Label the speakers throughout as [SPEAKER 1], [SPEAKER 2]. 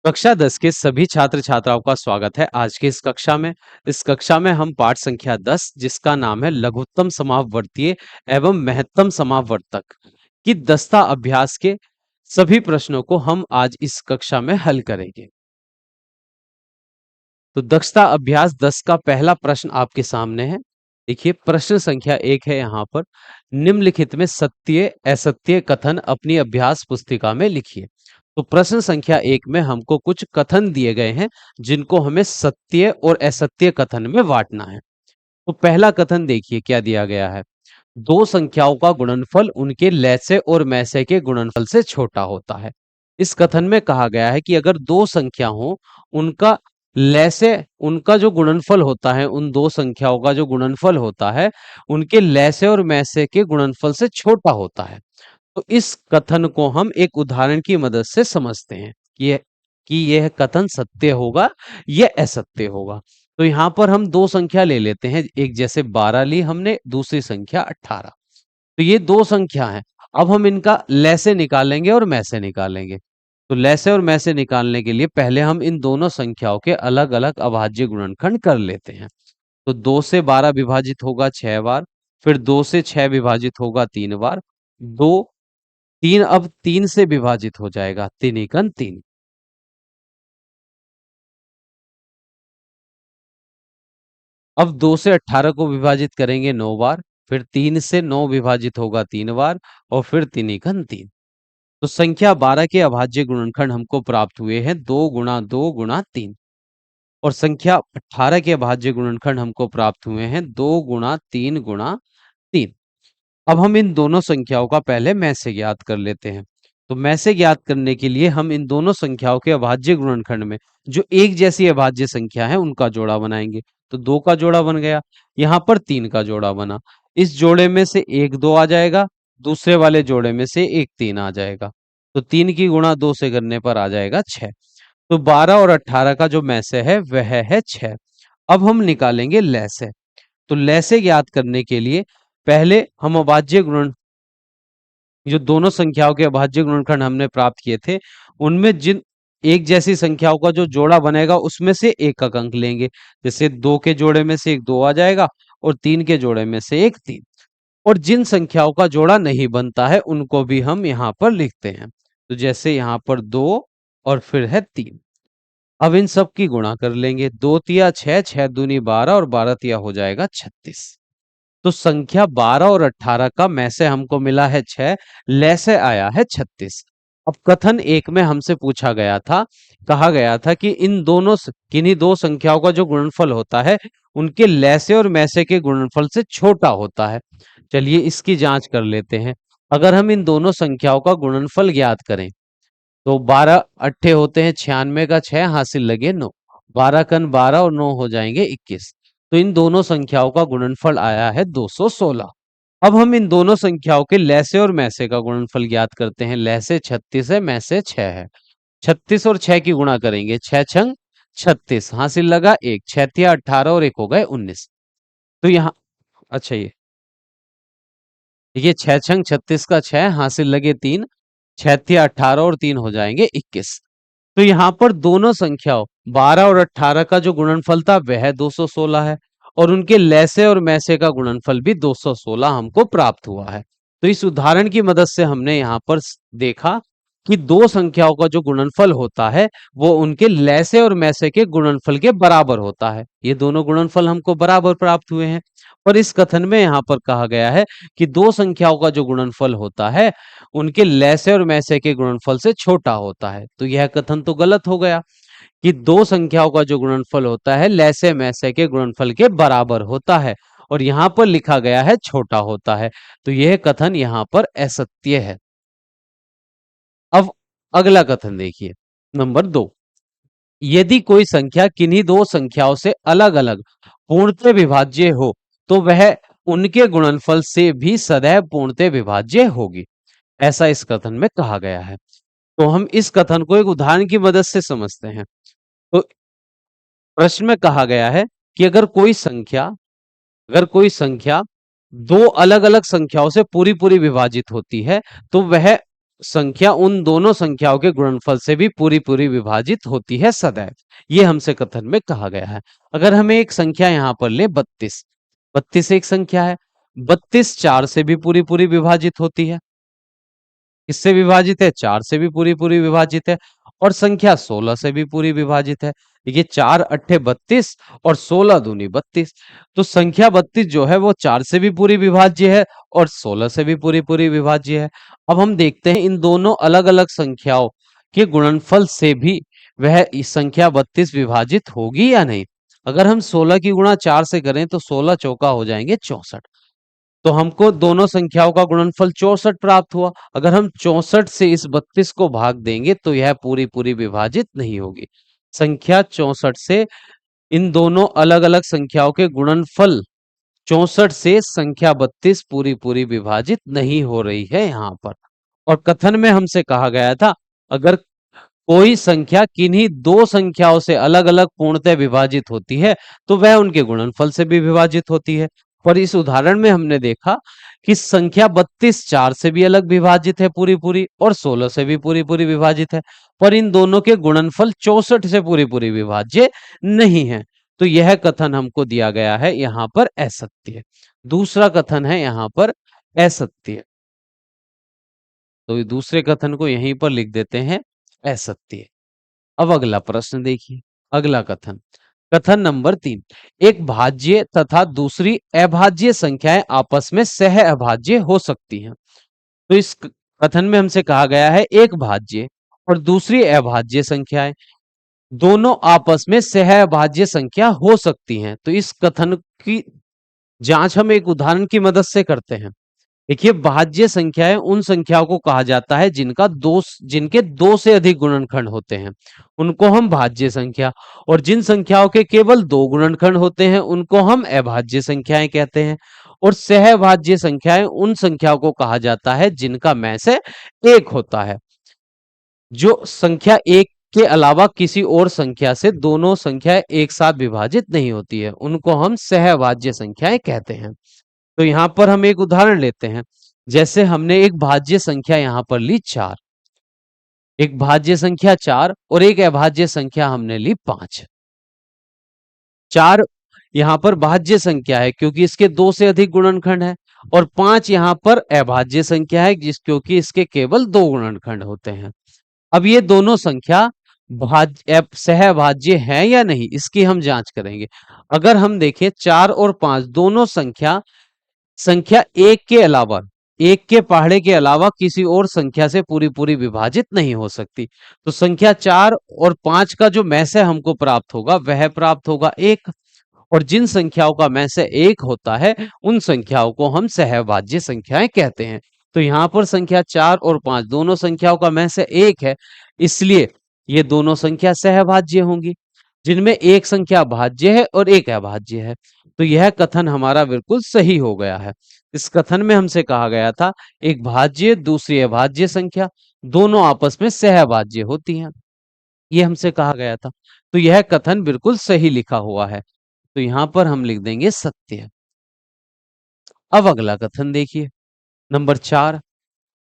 [SPEAKER 1] कक्षा 10 के सभी छात्र छात्राओं का स्वागत है आज की इस कक्षा में हम पाठ संख्या 10 जिसका नाम है लघुत्तम समापवर्तीय एवं महत्तम समापवर्तक की दस्ता अभ्यास के सभी प्रश्नों को हम आज इस कक्षा में हल करेंगे। तो दक्षता अभ्यास 10 का पहला प्रश्न आपके सामने है। देखिए प्रश्न संख्या 1 है यहाँ पर, निम्नलिखित में सत्य असत्य कथन अपनी अभ्यास पुस्तिका में लिखिए। तो प्रश्न संख्या 1 में हमको कुछ कथन दिए गए हैं जिनको हमें सत्य और असत्य कथन में बांटना है। तो पहला कथन देखिए क्या दिया गया है। दो संख्याओं का गुणनफल उनके लैसे और मैसे के गुणनफल से छोटा होता है। इस कथन में कहा गया है कि अगर दो संख्या हो, उनका लैसे उनका जो गुणनफल होता है, उन दो संख्याओं का जो गुणनफल होता है उनके लैसे और मैसे के गुणनफल से छोटा होता है। तो इस कथन को हम एक उदाहरण की मदद से समझते हैं कि यह कथन सत्य होगा या असत्य होगा। तो यहाँ पर हम दो संख्या ले लेते हैं, एक जैसे 12 ली हमने, दूसरी संख्या 18। तो ये दो संख्या हैं। अब हम इनका लैसे निकालेंगे और मैसे निकालेंगे। तो लैसे और मैसे निकालने के लिए पहले हम इन दोनों संख्याओं के अलग अलग अभाज्य गुणनखंड कर लेते हैं। तो 2 से 12 विभाजित होगा 6 बार, फिर 2 से 6 विभाजित होगा 3 बार, 2 3 अब 3 से विभाजित हो जाएगा, 3 एकन 3। अब 2 से 18 को विभाजित करेंगे 9 बार, फिर 3 से 9 विभाजित होगा 3 बार और फिर 3 एकन 3। तो संख्या 12 के अभाज्य गुणनखंड हमको प्राप्त हुए हैं 2 गुणा 2 गुणा 3, और संख्या 18 के अभाज्य गुणनखंड हमको प्राप्त हुए हैं 2 गुणा 3 गुणा 3। अब हम इन दोनों संख्याओं का पहले मैं से ज्ञात कर लेते हैं। तो मैं से ज्ञात करने के लिए हम इन दोनों संख्याओं के अभाज्य गुणनखंड में जो एक जैसी अभाज्य संख्या है उनका जोड़ा बनाएंगे। तो 2 का जोड़ा बन गया, यहाँ पर 3 का जोड़ा बना। इस जोड़े में से एक 2 आ जाएगा, दूसरे वाले जोड़े में से एक 3 आ जाएगा। तो 3 की गुणा 2 से करने पर आ जाएगा 6। तो 12 और 18 का जो मैसे है वह है 6। अब हम निकालेंगे लैसे। तो लैसे ज्ञात करने के लिए पहले हम अभाज्य गुणन जो दोनों संख्याओं के अभाज्य गुणनखंड हमने प्राप्त किए थे उनमें जिन एक जैसी संख्याओं का जो जोड़ा बनेगा उसमें से एक का अंक लेंगे। जैसे 2 के जोड़े में से एक 2 आ जाएगा और 3 के जोड़े में से एक 3। और जिन संख्याओं का जोड़ा नहीं बनता है उनको भी हम यहाँ पर लिखते हैं। तो जैसे यहाँ पर 2 और फिर है 3। अब इन सब की गुणा कर लेंगे, 2 तिया 6, 6 दूनी 12 और 12 तिया हो जाएगा 36। तो संख्या 12 और 18 का में से हमको मिला है 6, ले से आया है 36। अब कथन एक में हमसे पूछा गया था, कहा गया था कि इन दोनों किन्हीं दो संख्याओं का जो गुणनफल होता है उनके लैसे और मैसे के गुणनफल से छोटा होता है। चलिए इसकी जांच कर लेते हैं। अगर हम इन दोनों संख्याओं का गुणनफल ज्ञात करें तो 12 अट्ठे होते हैं 96 का 6 हासिल लगे 9, 12 कन 12 और 9 हो जाएंगे 21। तो इन दोनों संख्याओं का गुणनफल आया है 216। अब हम इन दोनों संख्याओं के लैसे और मैसे का गुणनफल ज्ञात करते हैं। लैसे 36 है, मैसे 6 है। 36 और 6 की गुणा करेंगे, 6 छंग 36 हासिल लगा 1, 6 तिया 18 और 1 हो गए 19। तो यहाँ अच्छा ये 6 छंग 36 का 6 हासिल लगे 3, 6 तिया 18 और 3 हो जाएंगे 21। तो यहाँ पर दोनों संख्याओं 12 और 18 का जो गुणनफल था वह 216 है और उनके लैसे और मैसे का गुणनफल भी 216 हमको प्राप्त हुआ है। तो इस उदाहरण की मदद से हमने यहाँ पर देखा कि दो संख्याओं का जो गुणनफल होता है वो उनके लैसे और मैसे के गुणनफल के बराबर होता है। ये दोनों गुणनफल हमको बराबर प्राप्त हुए हैं। और इस कथन में यहाँ पर कहा गया है कि दो संख्याओं का जो गुणनफल होता है उनके लैसे और मैसे के गुणनफल से छोटा होता है। तो यह कथन तो गलत हो गया कि दो संख्याओं का जो गुणनफल होता है लैसे मैसे के गुणनफल के बराबर होता है और यहाँ पर लिखा गया है छोटा होता है। तो यह कथन यहाँ पर असत्य है। अब अगला कथन देखिए, नंबर 2। यदि कोई संख्या किन्हीं दो संख्याओं से अलग अलग पूर्णतः विभाज्य हो तो वह उनके गुणनफल से भी सदैव पूर्णतः विभाज्य होगी, ऐसा इस कथन में कहा गया है। तो हम इस कथन को एक उदाहरण की मदद से समझते हैं। तो प्रश्न में कहा गया है कि अगर कोई संख्या दो अलग अलग संख्याओं से पूरी पूरी विभाजित होती है तो वह संख्या उन दोनों संख्याओं के गुणनफल से भी पूरी पूरी विभाजित होती है सदैव। ये हमसे कथन में कहा गया है। अगर हमें एक संख्या यहाँ पर ले 32, 32 एक संख्या है, 32 4 से भी पूरी पूरी विभाजित होती है। किससे विभाजित है? 4 से भी पूरी पूरी विभाजित है। और संख्या 16 से भी पूरी विभाजित है। देखिए 4 अट्ठे 32 और 16 दूनी 32। तो संख्या 32 जो है वो 4 से भी पूरी विभाज्य है और 16 से भी पूरी पूरी विभाज्य है। अब हम देखते हैं इन दोनों अलग अलग संख्याओं के गुणनफल से भी वह इस संख्या 32 विभाजित होगी या नहीं। अगर हम 16 की गुणा 4 से करें तो 16 चौका हो जाएंगे 64। तो हमको दोनों संख्याओं का गुणनफल 64 प्राप्त हुआ। अगर हम 64 से इस 32 को भाग देंगे तो यह पूरी पूरी विभाजित नहीं होगी। संख्या 64 से इन दोनों अलग अलग संख्याओं के गुणनफल 64 से संख्या 32 पूरी पूरी विभाजित नहीं हो रही है यहाँ पर। और कथन में हमसे कहा गया था अगर कोई संख्या किन्हीं दो संख्याओं से अलग अलग पूर्णतः विभाजित होती है तो वह उनके गुणनफल से भी विभाजित होती है। पर इस उदाहरण में हमने देखा कि संख्या 32 4 से भी अलग विभाजित है पूरी पूरी और 16 से भी पूरी पूरी विभाजित है, पर इन दोनों के गुणनफल 64 से पूरी पूरी विभाज्य नहीं है। तो यह कथन हमको दिया गया है यहाँ पर असत्य। दूसरा कथन है यहाँ पर असत्य। तो ये दूसरे कथन को यहीं पर लिख देते हैं असत्य। अब अगला प्रश्न देखिए। अगला कथन, कथन नंबर 3, एक भाज्य तथा दूसरी अभाज्य संख्याएं आपस में सह अभाज्य हो सकती हैं। तो इस कथन में हमसे कहा गया है एक भाज्य और दूसरी अभाज्य संख्याएं दोनों आपस में सह अभाज्य संख्या हो सकती हैं। तो इस कथन की जांच हम एक उदाहरण की मदद से करते हैं। देखिए भाज्य संख्याएं उन संख्याओं को कहा जाता है जिनके दो से अधिक गुणनखंड होते हैं उनको हम भाज्य संख्या, और जिन संख्याओं के केवल दो गुणनखंड होते हैं उनको हम अभाज्य संख्याएं कहते हैं। और सहभाज्य संख्याएं उन संख्याओं को कहा जाता है जिनका में से एक होता है। जो संख्या एक के अलावा किसी और संख्या से दोनों संख्याएं एक साथ विभाजित नहीं होती है उनको हम सहभाज्य संख्याएं कहते हैं। तो यहां पर हम एक उदाहरण लेते हैं। जैसे हमने एक भाज्य संख्या यहां पर ली 4, एक भाज्य संख्या 4 और एक अभाज्य संख्या हमने ली 5। 4 यहां पर भाज्य संख्या है क्योंकि इसके दो से अधिक गुणनखंड है, और 5 यहां पर अभाज्य संख्या है क्योंकि इसके केवल दो गुणनखंड होते हैं। अब ये दोनों संख्या सहभाज्य है या नहीं इसकी हम जांच करेंगे। अगर हम देखें 4 और 5 दोनों संख्या एक के अलावा, एक के पहाड़े के अलावा किसी और संख्या से पूरी पूरी विभाजित नहीं हो सकती। तो संख्या 4 और 5 का जो में से हमको प्राप्त होगा वह प्राप्त होगा 1, और जिन संख्याओं का में से 1 होता है उन संख्याओं को हम सहभाज्य संख्याएं कहते हैं। तो यहाँ पर संख्या 4 और 5 दोनों संख्याओं का में से 1 है, इसलिए ये दोनों संख्या सहभाज्य होंगी, जिनमें एक संख्या भाज्य है और एक अभाज्य है। तो यह कथन हमारा बिल्कुल सही हो गया है। इस कथन में हमसे कहा गया था एक भाज्य दूसरी अभाज्य संख्या दोनों आपस में सहभाज्य होती हैं, ये हमसे कहा गया था। तो यह कथन बिल्कुल सही लिखा हुआ है। तो यहां पर हम लिख देंगे सत्य। अब अगला कथन देखिए, नंबर 4,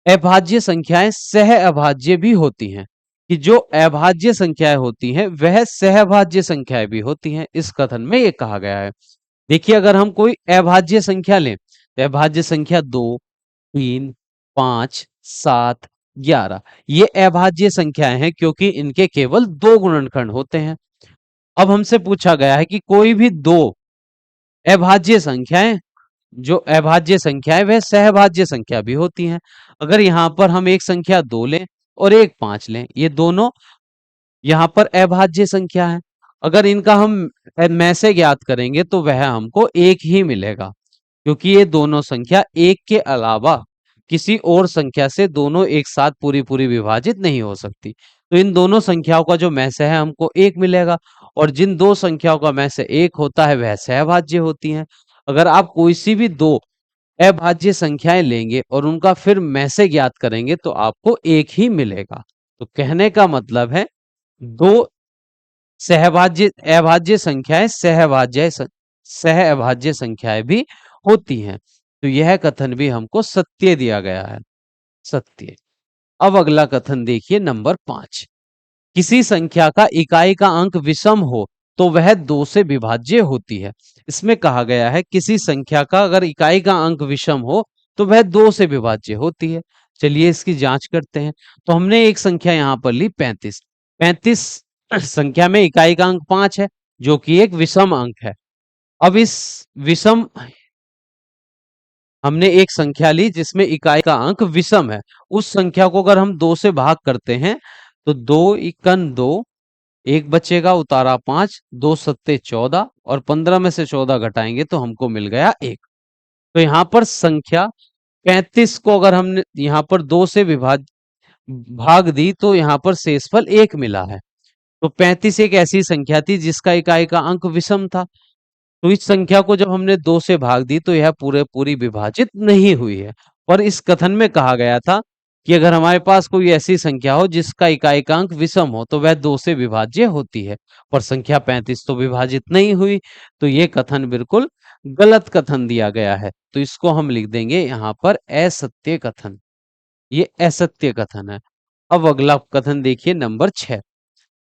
[SPEAKER 1] अभाज्य संख्याएं सह अभाज्य भी होती हैं, कि जो अभाज्य संख्याएं होती हैं वह सहभाज्य संख्याएं भी होती हैं। इस कथन में यह कहा गया है। देखिए अगर हम कोई अभाज्य संख्या लें तो अभाज्य संख्या 2, 3, 5, 7, 11 ये अभाज्य संख्याएं हैं क्योंकि इनके केवल दो गुणनखंड होते हैं। अब हमसे पूछा गया है कि कोई भी दो अभाज्य संख्याएं, जो अभाज्य संख्या है वह सहभाज्य संख्या भी होती हैं। अगर यहाँ पर हम एक संख्या 2 लें और एक 5 लें, ये दोनों यहाँ पर अभाज्य संख्या है। अगर इनका हम में से ज्ञात करेंगे तो वह हमको एक ही मिलेगा, क्योंकि ये दोनों संख्या एक के अलावा किसी और संख्या से दोनों एक साथ पूरी पूरी विभाजित नहीं हो सकती। तो इन दोनों संख्याओं का जो में से है हमको एक मिलेगा, और जिन दो संख्याओं का में से एक होता है वह सहभाज्य होती हैं। अगर आप कोई सी भी दो अभाज्य संख्याएं लेंगे और उनका फिर में से ज्ञात करेंगे तो आपको एक ही मिलेगा। तो कहने का मतलब है दो सहभाज्य अभाज्य संख्याएं सह अभाज्य संख्याएं भी होती हैं। तो यह कथन भी हमको सत्य दिया गया है, सत्य। अब अगला कथन देखिए नंबर 5। किसी संख्या का इकाई का अंक विषम हो तो वह 2 से विभाज्य होती है। इसमें कहा गया है किसी संख्या का अगर इकाई का अंक विषम हो तो वह 2 से विभाज्य होती है। चलिए इसकी जांच करते हैं। तो हमने एक संख्या यहां पर ली 35। 35 संख्या में इकाई का अंक 5 है, जो कि एक विषम अंक है। अब इस विषम हमने एक संख्या ली जिसमें इकाई का अंक विषम है। उस संख्या को अगर हम 2 से भाग करते हैं तो 2 इक्कन 2, एक बचेगा उतारा 5, 2 सत्ते 14 और 15 में से 14 घटाएंगे तो हमको मिल गया 1। तो यहाँ पर संख्या 35 को अगर हमने यहाँ पर 2 से भाग दी तो यहाँ पर शेषफल 1 मिला है। तो 35 एक ऐसी संख्या थी जिसका इकाई का अंक विषम था। तो इस संख्या को जब हमने 2 से भाग दी तो यह पूरी विभाजित नहीं हुई है। पर इस कथन में कहा गया था कि अगर हमारे पास कोई ऐसी संख्या हो जिसका इकाइकांक विषम हो तो वह 2 से विभाज्य होती है। पर संख्या 35 तो विभाजित नहीं हुई, तो ये कथन बिल्कुल गलत कथन दिया गया है। तो इसको हम लिख देंगे यहाँ पर असत्य कथन। ये असत्य कथन है। अब अगला कथन देखिए नंबर 6।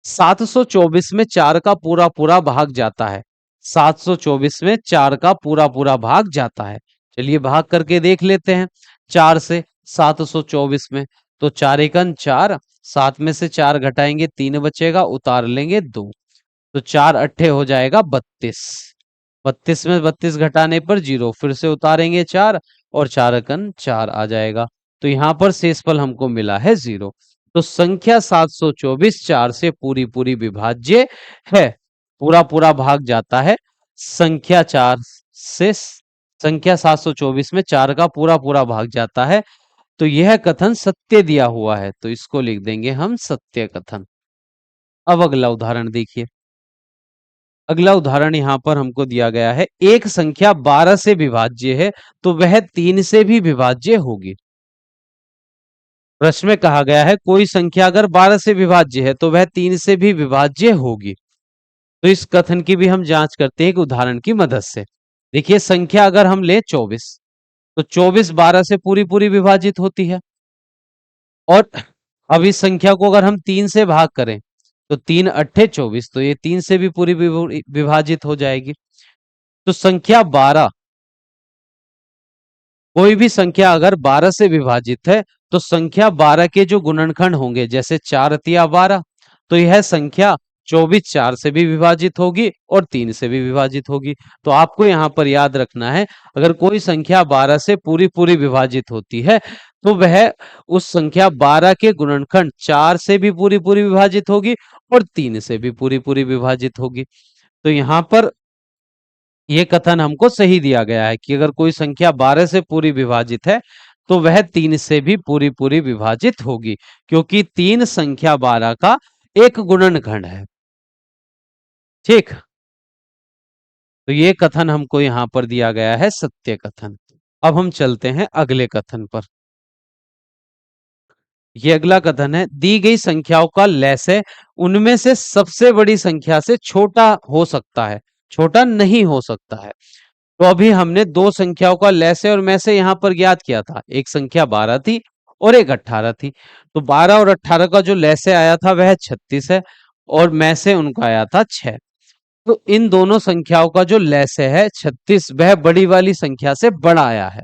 [SPEAKER 1] 724 में 4 का पूरा पूरा भाग जाता है। 724 में 4 का पूरा पूरा भाग जाता है। चलिए भाग करके देख लेते हैं। 4 से 724 में तो 4 एकन 4, 7 में से 4 घटाएंगे 3 बचेगा, उतार लेंगे 2, तो 4 अट्ठे हो जाएगा 32। 32 में 32 घटाने पर 0, फिर से उतारेंगे 4 और 4 एकन 4 आ जाएगा। तो यहाँ पर शेषफल हमको मिला है 0। तो संख्या 724 4 से पूरी विभाज्य है, पूरा पूरा भाग जाता है। संख्या 4 से संख्या 724 में 4 का पूरा पूरा भाग जाता है। तो यह कथन सत्य दिया हुआ है, तो इसको लिख देंगे हम सत्य कथन। अब अगला उदाहरण देखिए। अगला उदाहरण यहाँ पर हमको दिया गया है, एक संख्या 12 से विभाज्य है तो वह 3 से भी विभाज्य होगी। प्रश्न में कहा गया है कोई संख्या अगर 12 से विभाज्य है तो वह 3 से भी विभाज्य होगी। तो इस कथन की भी हम जांच करते हैं एक उदाहरण की मदद से। देखिए संख्या अगर हम ले 24 तो 24 12 से पूरी विभाजित होती है। और अब इस संख्या को अगर हम 3 से भाग करें तो 3 अट्ठे 24, तो ये 3 से भी पूरी विभाजित हो जाएगी। तो संख्या 12, कोई भी संख्या अगर 12 से विभाजित है तो संख्या 12 के जो गुणनखंड होंगे, जैसे 4 तिया 12, तो यह संख्या 24 4 से भी विभाजित होगी और 3 से भी विभाजित होगी। तो आपको यहाँ पर याद रखना है, अगर कोई संख्या 12 से पूरी विभाजित होती है तो वह उस संख्या 12 के गुणनखंड 4 से भी पूरी विभाजित होगी और 3 से भी पूरी विभाजित होगी। तो यहाँ पर ये कथन हमको सही दिया गया है कि अगर कोई संख्या 12 से पूरी विभाजित है तो वह 3 से भी पूरी विभाजित होगी, क्योंकि 3 संख्या 12 का एक गुणनखंड है। ठीक, तो ये कथन हमको यहां पर दिया गया है सत्य कथन। अब हम चलते हैं अगले कथन पर। ये अगला कथन है, दी गई संख्याओं का लैसे उनमें से सबसे बड़ी संख्या से छोटा हो सकता है, छोटा नहीं हो सकता है। तो अभी हमने दो संख्याओं का लैसे और मैसे यहां पर ज्ञात किया था। एक संख्या 12 थी और एक 18 थी। तो 12 और 18 का जो लैसे आया था वह 36 है और मैसे उनका आया था 6। तो इन दोनों संख्याओं का जो लैसे है 36, वह बड़ी वाली संख्या से बड़ा आया है।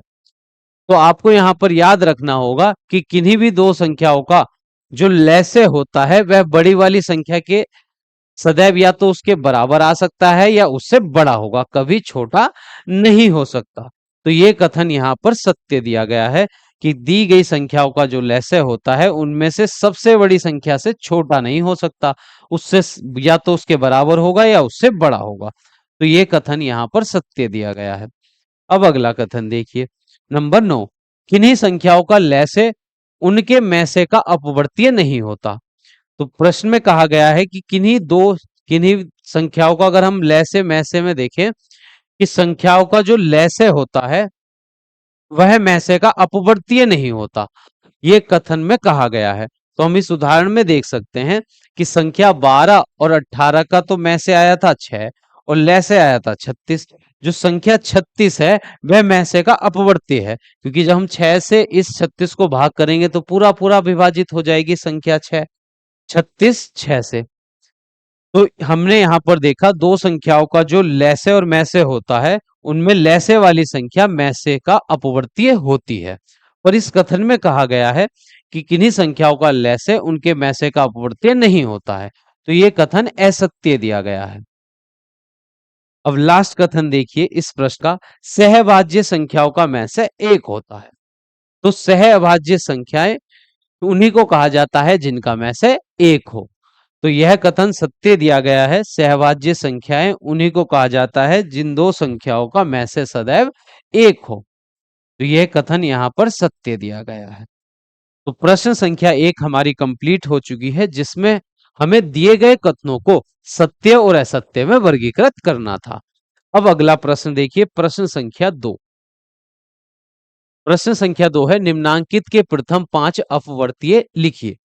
[SPEAKER 1] तो आपको यहां पर याद रखना होगा कि किन्हीं भी दो संख्याओं का जो लैसे होता है वह बड़ी वाली संख्या के सदैव या तो उसके बराबर आ सकता है या उससे बड़ा होगा, कभी छोटा नहीं हो सकता। तो ये कथन यहाँ पर सत्य दिया गया है कि दी गई संख्याओं का जो लैसे होता है उनमें से सबसे बड़ी संख्या से छोटा नहीं हो सकता, उससे या तो उसके बराबर होगा या उससे बड़ा होगा। तो ये कथन यहाँ पर सत्य दिया गया है। अब अगला कथन देखिए नंबर 9। किन्हीं संख्याओं का लैसे उनके मैसे का अपवर्तीय नहीं होता। तो प्रश्न में कहा गया है कि किन्हीं संख्याओं का अगर हम लैसे मैसे में देखें कि संख्याओं का जो लैसे होता है वह मैसे का अपवर्तीय नहीं होता, ये कथन में कहा गया है। तो हम इस उदाहरण में देख सकते हैं कि संख्या 12 और 18 का तो मैसे आया था 6 और ल से आया था 36। जो संख्या 36 है वह मैं से का अपवर्त्य है, क्योंकि जब हम 6 से इस 36 को भाग करेंगे तो पूरा पूरा विभाजित हो जाएगी संख्या 6। 36 6 से। तो हमने यहाँ पर देखा दो संख्याओं का जो लैसे और मैसे होता है, उनमें लैसे वाली संख्या मैसे का अपवर्तीय होती है। पर इस कथन में कहा गया है कि किन्हीं संख्याओं का लैसे उनके मैसे का अपवर्तीय नहीं होता है। तो ये कथन असत्य दिया गया है। अब लास्ट कथन देखिए इस प्रश्न का, सहभाज्य संख्याओं का मैसे एक होता है। तो सहअभाज्य संख्याएं उन्हीं को कहा जाता है जिनका मैसे एक हो। तो यह कथन सत्य दिया गया है, सहभाज्य संख्याएं उन्हीं को कहा जाता है जिन दो संख्याओं का मैसे सदैव एक हो। तो यह कथन यहां पर सत्य दिया गया है। तो प्रश्न संख्या 1 हमारी कंप्लीट हो चुकी है, जिसमें हमें दिए गए कथनों को सत्य और असत्य में वर्गीकृत करना था। अब अगला प्रश्न देखिए, प्रश्न संख्या 2। प्रश्न संख्या 2 है, निम्नांकित के प्रथम 5 अपवर्तीय लिखिए।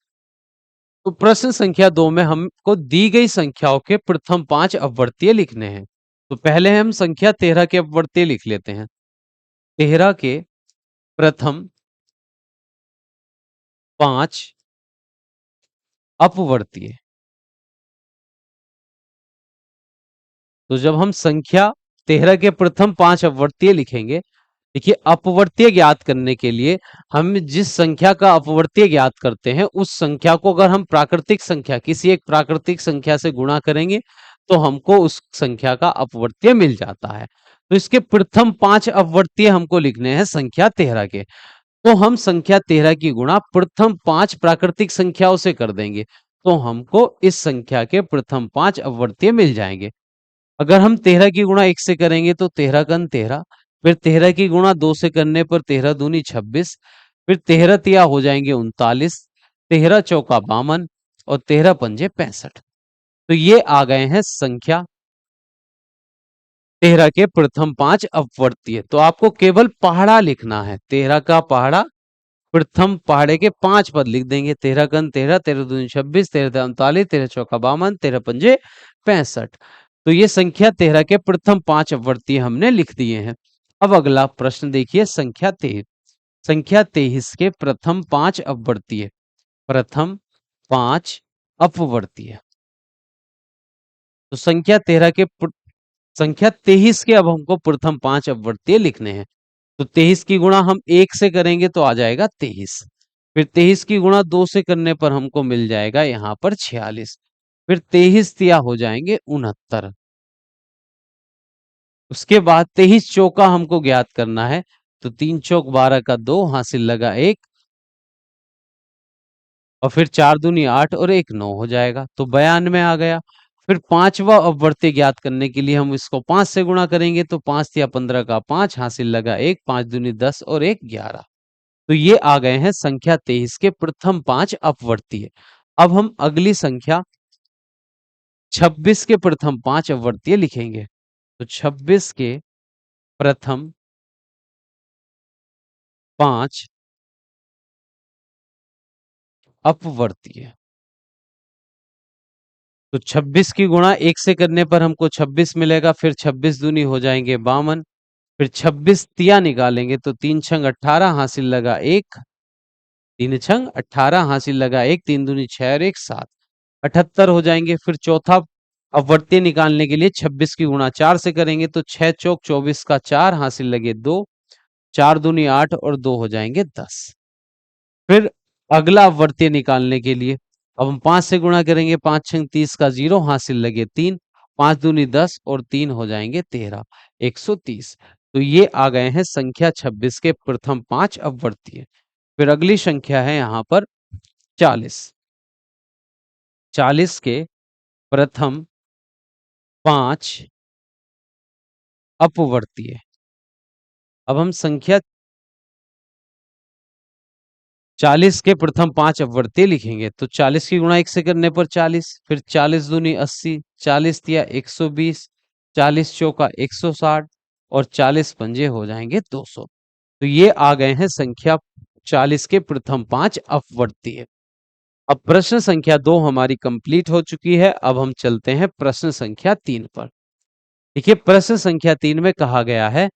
[SPEAKER 1] तो प्रश्न संख्या 2 में हमको दी गई संख्याओं के प्रथम 5 अपवर्तीय लिखने हैं। तो पहले हम संख्या 13 के अपवर्तीय लिख लेते हैं। 13 के प्रथम 5 अपवर्तीय। तो जब हम संख्या 13 के प्रथम 5 अपवर्तीय लिखेंगे, देखिए अपवर्तीय ज्ञात करने के लिए हम जिस संख्या का अपवर्तीय ज्ञात करते हैं उस संख्या को अगर हम प्राकृतिक संख्या किसी एक प्राकृतिक संख्या से गुणा करेंगे तो हमको उस संख्या का अपवर्तीय मिल जाता है। तो इसके प्रथम 5 अपवर्तीय हमको लिखने हैं संख्या 13 के। तो हम संख्या 13 की गुणा प्रथम 5 प्राकृतिक संख्याओं से कर देंगे, तो हमको इस संख्या के प्रथम 5 अपवर्तीय मिल जाएंगे। अगर हम 13 की गुणा 1 से करेंगे तो 13 घन 13, फिर 13 की गुणा 2 से करने पर 13 दूनी 26, फिर 13 तिया हो जाएंगे 39, 13 चौका 52 और 13 पंजे 65। तो ये आ गए हैं संख्या 13 के प्रथम 5 अपवर्तीय। तो आपको केवल पहाड़ा लिखना है, 13 का पहाड़ा, प्रथम पहाड़े के 5 पद लिख देंगे। 13 घन 13, 13 दूनी 26, 13 तिया 39, 13 चौका 52, 13 पंजे 65। तो ये संख्या 13 के प्रथम 5 अपवर्तीय हमने लिख दिए हैं। अब अगला प्रश्न देखिए, संख्या 23। संख्या 23 के प्रथम 5 अपवर्तीय। प्रथम 5 अपवर्तीय। तो संख्या 13 के संख्या 23 के अब हमको प्रथम 5 अपवर्तीय लिखने हैं। तो 23 की गुणा हम 1 से करेंगे तो आ जाएगा 23, फिर 23 की गुणा 2 से करने पर हमको मिल जाएगा यहां पर 46, फिर 23 तिया हो जाएंगे 69। उसके बाद 23 चौका हमको ज्ञात करना है, तो 3 चौक 12 का 2 हासिल लगा 1, और फिर 4 दूनी 8 और 1 9 हो जाएगा, तो 92 आ गया। फिर पांचवा अपवर्त्य ज्ञात करने के लिए हम इसको 5 से गुणा करेंगे, तो 5 या 15 का 5 हासिल लगा 1, 5 दूनी 10 और 1 11। तो ये आ गए हैं संख्या 23 के प्रथम 5 अपवर्तीय। अब हम अगली संख्या 26 के प्रथम 5 अपवर्तीय लिखेंगे। तो 26 के प्रथम 5 अपवर्तीय। तो 26 की गुणा 1 से करने पर हमको 26 मिलेगा, फिर 26 दूनी हो जाएंगे 52, फिर 26 तिया निकालेंगे तो 3 छंग 18 हासिल लगा 1, 3 छंग 18 हासिल लगा 1, 3 दूनी 6 और 1 7, 78 हो जाएंगे। फिर चौथा अपवर्त्य निकालने के लिए 26 की गुणा 4 से करेंगे, तो 6 चौक 24 का 4 हासिल लगे 2, 4 दूनी 8 और 2 हो जाएंगे 10। फिर अगला अपवर्त्य निकालने के लिए अब हम 5 से गुणा करेंगे, 5 छंग 30 का 0 हासिल लगे 3, 5 दूनी 10 और 3 हो जाएंगे 13, 130। तो ये आ गए हैं संख्या 26 के प्रथम 5 अपवर्तीय। फिर अगली संख्या है यहां पर 40। 40 के प्रथम 5 अपवर्तीय। अब हम संख्या 40 के प्रथम 5 अपवर्तीय लिखेंगे, तो 40 की गुणा 1 से करने पर 40, फिर 40 दूनी 80, 40 तिया 120, 40 चौका 160 और 40 पंजे हो जाएंगे 200। तो ये आ गए हैं संख्या 40 के प्रथम 5 अपवर्तीय। अब प्रश्न संख्या 2 हमारी कंप्लीट हो चुकी है। अब हम चलते हैं प्रश्न संख्या 3 पर। देखिए प्रश्न संख्या 3 में कहा गया है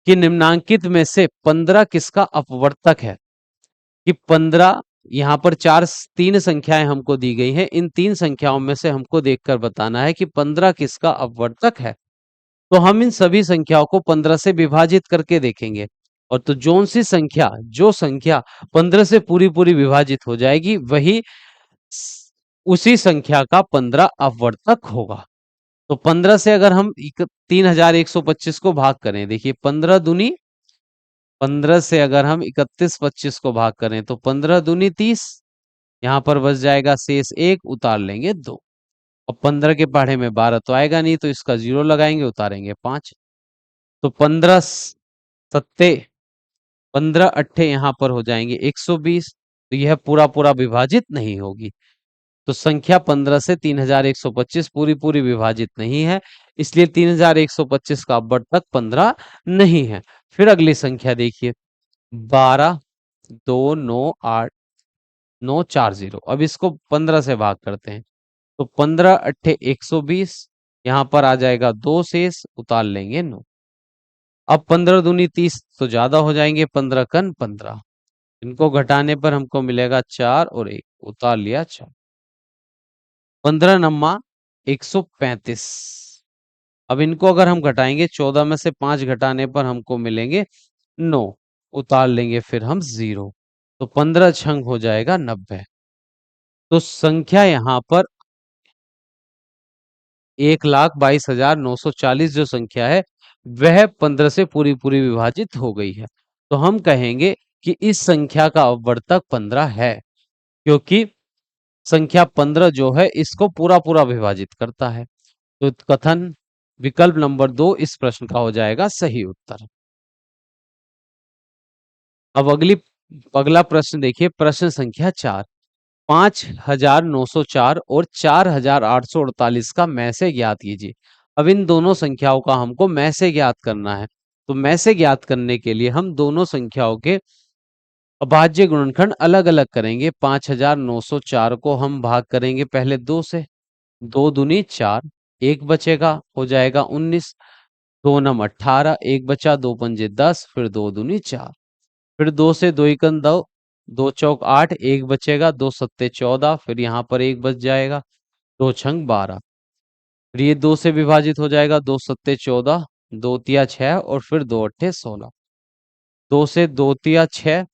[SPEAKER 1] कि निम्नांकित में से 15 किसका अपवर्तक है। कि 15, यहां पर तीन संख्याएं हमको दी गई हैं, इन तीन संख्याओं में से हमको देखकर बताना है कि 15 किसका अपवर्तक है। तो हम इन सभी संख्याओं को 15 से विभाजित करके देखेंगे, और तो जो संख्या 15 से पूरी पूरी विभाजित हो जाएगी वही उसी संख्या का 15 अपवर्तक होगा। तो 15 से अगर हम 3125 को भाग करें, देखिए 15 से अगर हम 3125 को भाग करें तो 15 दूनी 30, यहां पर बच जाएगा शेष 1, उतार लेंगे 2। और 15 के पहाड़े में 12 तो आएगा नहीं, तो इसका 0 लगाएंगे, उतारेंगे 5। तो 15 अट्ठे यहां पर हो जाएंगे 120। तो यह पूरा पूरा विभाजित नहीं होगी। तो संख्या 15 से 3125 पूरी पूरी विभाजित नहीं है, इसलिए 3125 का अपवर्तक 15 नहीं है। फिर अगली संख्या देखिए, 12 2 9 8 9 4 0। अब इसको 15 से भाग करते हैं, तो 15 अट्ठे 120, यहां पर आ जाएगा 2 शेष, उतार लेंगे 9। अब 15 दूनी 30 तो ज्यादा हो जाएंगे, 15 कन 15, इनको घटाने पर हमको मिलेगा 4 और 1, उतार लिया 4। 15 नम्मा 135। अब इनको अगर हम घटाएंगे, 14 में से 5 घटाने पर हमको मिलेंगे 9, उतार लेंगे फिर हम 0। तो 15 छंग हो जाएगा 90। तो संख्या यहां पर 1,22,940 जो संख्या है वह 15 से पूरी पूरी विभाजित हो गई है। तो हम कहेंगे कि इस संख्या का अपवर्तक 15 है, क्योंकि संख्या 15 जो है इसको पूरा पूरा विभाजित करता है। तो कथन विकल्प नंबर 2 इस प्रश्न का हो जाएगा सही उत्तर। अब अगला प्रश्न देखिए, प्रश्न संख्या 4। 5,904 और 4,848 का मैं से ज्ञात कीजिए। अब इन दोनों संख्याओं का हमको मैं से ज्ञात करना है। तो मैं से ज्ञात करने के लिए हम दोनों संख्याओं के अभाज्य गुणनखंड अलग अलग करेंगे। 5,904 को हम भाग करेंगे पहले 2 से, 2 दूनी 4, एक बचेगा, हो जाएगा 19। 2 नम 18, एक बचा, 2 पंजे 10, फिर 2 दूनी 4, फिर 2 से 2 एकन 2, 2 चौक 8, एक बचेगा, 2 सत्ते 14, फिर यहाँ पर एक बच जाएगा, 2 छंग 12। फिर ये 2 से विभाजित हो जाएगा, 2 सत्ते 14, 2 तिया 6 और फिर 2 अट्ठे 16। 2 से 2 तिया 6,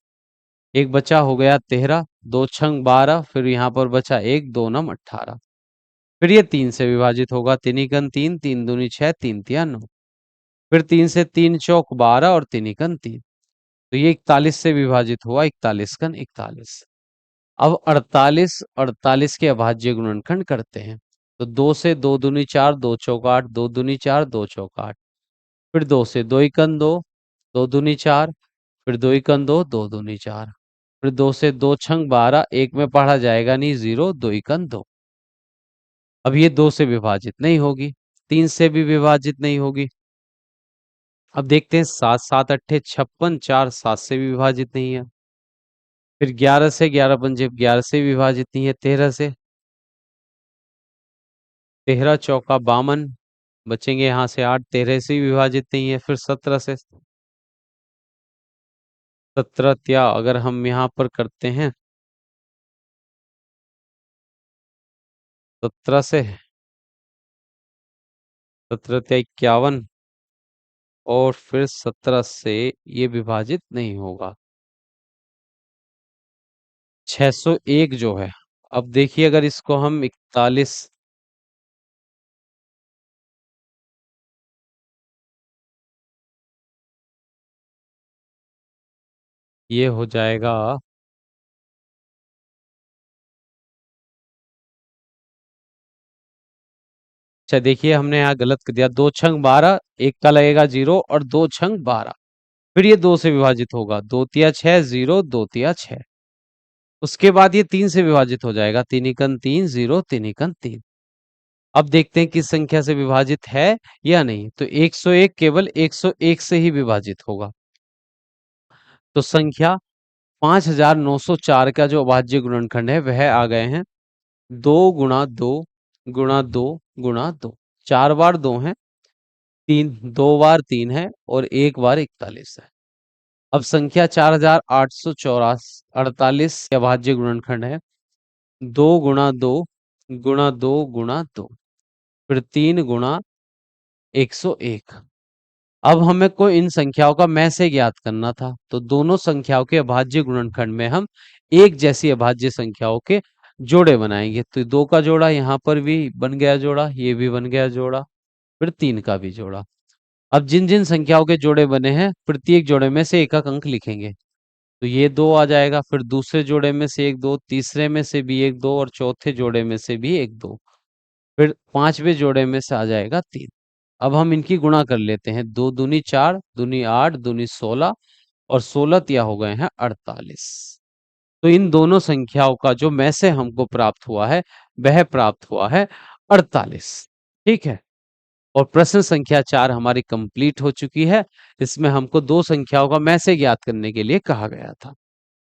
[SPEAKER 1] एक बचा, हो गया 13, 2 छंग 12, फिर यहाँ पर बचा एक, 2 नम 18। फिर ये 3 से विभाजित होगा, 3 एकन 3, 3 दूनी 6, 3 तिया 9। फिर 3 से 3 चौक 12 और 3 एकन 3। तो ये 41 से विभाजित हुआ, 41 कन 41। अब 48 के अभाज्य गुणनखंड करते हैं। तो 2 से 2 दूनी 4, 2 चौक 8, 2 दूनी 4, 2 चौक 8। फिर 2 से 2 एकन 2, 2 दूनी 4, फिर 2 एकन 2, 2 दूनी 4। फिर 2 से 2 छंग 12, एक में पढ़ा जाएगा नहीं, 0, 2 एकन 2। अब ये 2 से विभाजित नहीं होगी, 3 से भी विभाजित नहीं होगी। अब देखते हैं 7 7 अट्ठे 56, 4 7 से भी विभाजित नहीं है। फिर 11 से, 11 पंजे 11 से विभाजित नहीं है। 13 से, 13 चौका 52, बचेंगे यहाँ से 8, 13 से विभाजित नहीं है। फिर 17 से, 17 त्या अगर हम यहाँ पर करते हैं 17 से, 17 त्या 51, और फिर 17 से ये विभाजित नहीं होगा। 601 जो है, अब देखिए अगर इसको हम 41, ये हो जाएगा, अच्छा देखिए हमने यहाँ गलत कर दिया, 2 छंग 12, एक का लगेगा 0 और 2 छंग 12। फिर ये 2 से विभाजित होगा, 2 तिया 6, 0, 2 तिया 6। उसके बाद ये 3 से विभाजित हो जाएगा, 3 एकन 3, 0, 3 एकन 3। अब देखते हैं किस संख्या से विभाजित है या नहीं। तो 101 केवल 101 से ही विभाजित होगा। तो संख्या 5,904 का जो अभाज्य गुणनखंड है वह आ गए हैं 2 गुणा 2 गुणा 2 गुणा 2। 4 बार 2 हैं, तीन, 2 बार 3 है और 1 बार 41 है। अब संख्या 4848 के अभाज्य गुणनखंड है 2 गुणा 2 गुणा 2 गुणा 2, फिर 3 गुणा 101। अब हमें को इन संख्याओं का मैं से ज्ञात करना था, तो दोनों संख्याओं के अभाज्य गुणनखंड में हम एक जैसी अभाज्य संख्याओं के जोड़े बनाएंगे। तो 2 का जोड़ा यहाँ पर भी बन गया जोड़ा, ये भी बन गया जोड़ा, फिर 3 का भी जोड़ा। अब जिन जिन संख्याओं के जोड़े बने हैं प्रत्येक जोड़े में से एक अंक लिखेंगे। तो ये 2 आ जाएगा, फिर दूसरे जोड़े में से एक 2, तीसरे में से भी एक 2 और चौथे जोड़े में से भी एक 2, फिर पांचवें जोड़े में से आ जाएगा 3। अब हम इनकी गुणा कर लेते हैं। 2 दूनी 4, दूनी 8, दूनी 16 और 16 तिया हो गए हैं 48। तो इन दोनों संख्याओं का जो में से हमको प्राप्त हुआ है वह प्राप्त हुआ है 48। ठीक है। और प्रश्न संख्या 4 हमारी कंप्लीट हो चुकी है। इसमें हमको दो संख्याओं का में से ज्ञात करने के लिए कहा गया था।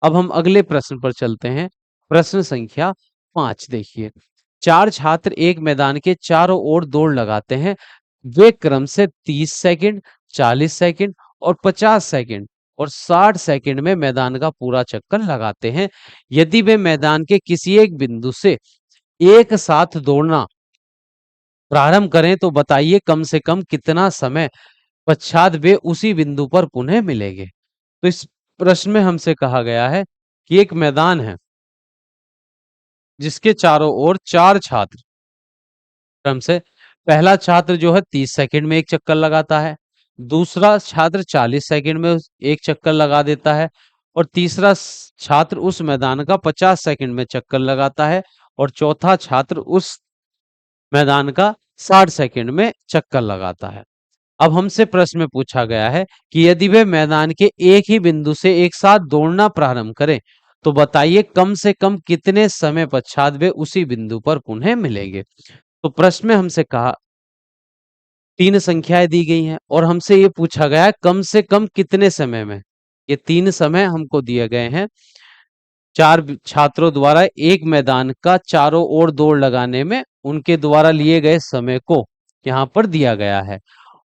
[SPEAKER 1] अब हम अगले प्रश्न पर चलते हैं। प्रश्न संख्या 5 देखिए। 4 छात्र एक मैदान के चारों ओर दौड़ लगाते हैं। वे क्रम से 30 सेकंड, 40 सेकंड और 50 सेकंड और 60 सेकंड में मैदान का पूरा चक्कर लगाते हैं। यदि वे मैदान के किसी एक बिंदु से एक साथ दौड़ना प्रारंभ करें तो बताइए कम से कम कितना समय पश्चात वे उसी बिंदु पर पुनः मिलेंगे। तो इस प्रश्न में हमसे कहा गया है कि एक मैदान है जिसके चारों ओर 4 छात्र क्रम से, पहला छात्र जो है 30 सेकंड में एक चक्कर लगाता है, दूसरा छात्र 40 सेकंड में एक चक्कर लगा देता है और तीसरा छात्र उस मैदान का 50 सेकंड में चक्कर लगाता है और चौथा छात्र उस मैदान का 60 सेकंड में चक्कर लगाता है। अब हमसे प्रश्न में पूछा गया है कि यदि वे मैदान के एक ही बिंदु से एक साथ दौड़ना प्रारंभ करें तो बताइए कम से कम कितने समय पश्चात वे उसी बिंदु पर पुनः मिलेंगे। तो प्रश्न में हमसे कहा 3 संख्याएं दी गई हैं और हमसे ये पूछा गया है कम से कम कितने समय में। ये 3 समय हमको दिए गए हैं। 4 छात्रों द्वारा एक मैदान का चारों ओर दौड़ लगाने में उनके द्वारा लिए गए समय को यहाँ पर दिया गया है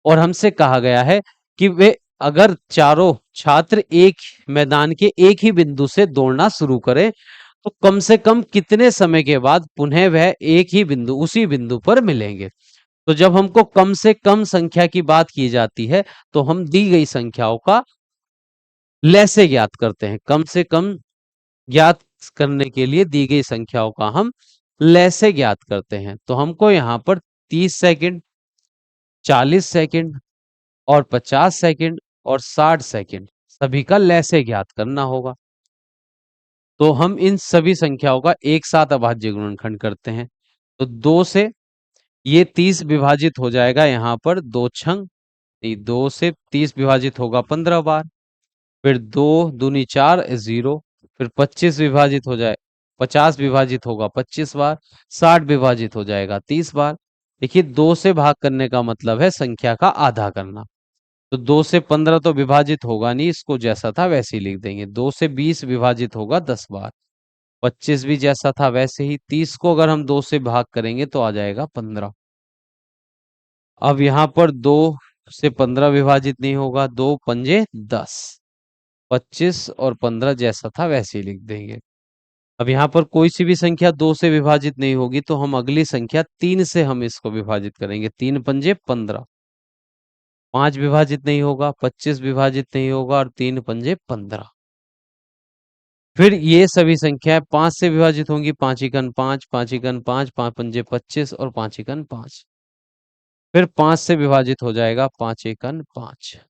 [SPEAKER 1] और हमसे कहा गया है कि वे अगर चारों छात्र एक मैदान के एक ही बिंदु से दौड़ना शुरू करें तो कम से कम कितने समय के बाद पुनः वह एक ही बिंदु उसी बिंदु पर मिलेंगे। तो जब हमको कम से कम संख्या की बात की जाती है तो हम दी गई संख्याओं का लैसे ज्ञात करते हैं। कम से कम ज्ञात करने के लिए दी गई संख्याओं का हम लैसे ज्ञात करते हैं। तो हमको यहाँ पर 30 सेकंड, 40 सेकंड और 50 सेकंड और 60 सेकंड सभी का लैसे ज्ञात करना होगा। तो हम इन सभी संख्याओं का एक साथ अभाज्य गुणनखंड करते हैं। तो 2 से ये 30 विभाजित हो जाएगा, यहाँ पर 2 छंग 2 से 30 विभाजित होगा 15 बार, फिर 2 दूनी 4 0, फिर 25 विभाजित हो जाए 50 विभाजित होगा 25 बार, 60 विभाजित हो जाएगा 30 बार। देखिए 2 से भाग करने का मतलब है संख्या का आधा करना। तो 2 से 15 तो विभाजित होगा नहीं, इसको जैसा था वैसे ही लिख देंगे। 2 से 20 विभाजित होगा 10 बार, 25 भी जैसा था वैसे ही। 30 को अगर हम 2 से भाग करेंगे तो आ जाएगा 15। अब यहाँ पर 2 से 15 विभाजित नहीं होगा, 2 पंजे 10, 25 और 15 जैसा था वैसे ही लिख देंगे। अब यहाँ पर कोई सी भी संख्या 2 से विभाजित नहीं होगी तो हम अगली संख्या 3 से हम इसको विभाजित करेंगे। 3 पंजे 15, 5 विभाजित नहीं होगा, 25 विभाजित नहीं होगा और 3 पंजे 15। फिर ये सभी संख्याएं 5 से विभाजित होंगी। 5 एकन 5, 5 एकन 5, 5 पंजे 25 और 5 एकन 5। फिर 5 से विभाजित हो जाएगा 5 एकन 5।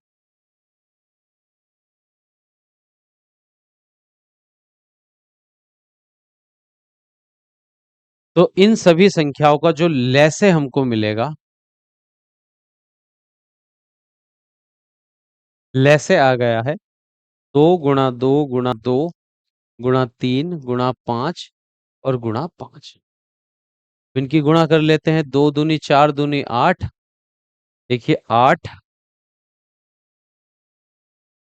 [SPEAKER 1] तो इन सभी संख्याओं का जो लैसे हमको मिलेगा, लैसे आ गया है 2 गुणा 2 गुणा 2 गुणा 3 गुणा 5 और गुणा 5। इनकी गुणा कर लेते हैं। 2 दूनी 4 दूनी 8, देखिए 8,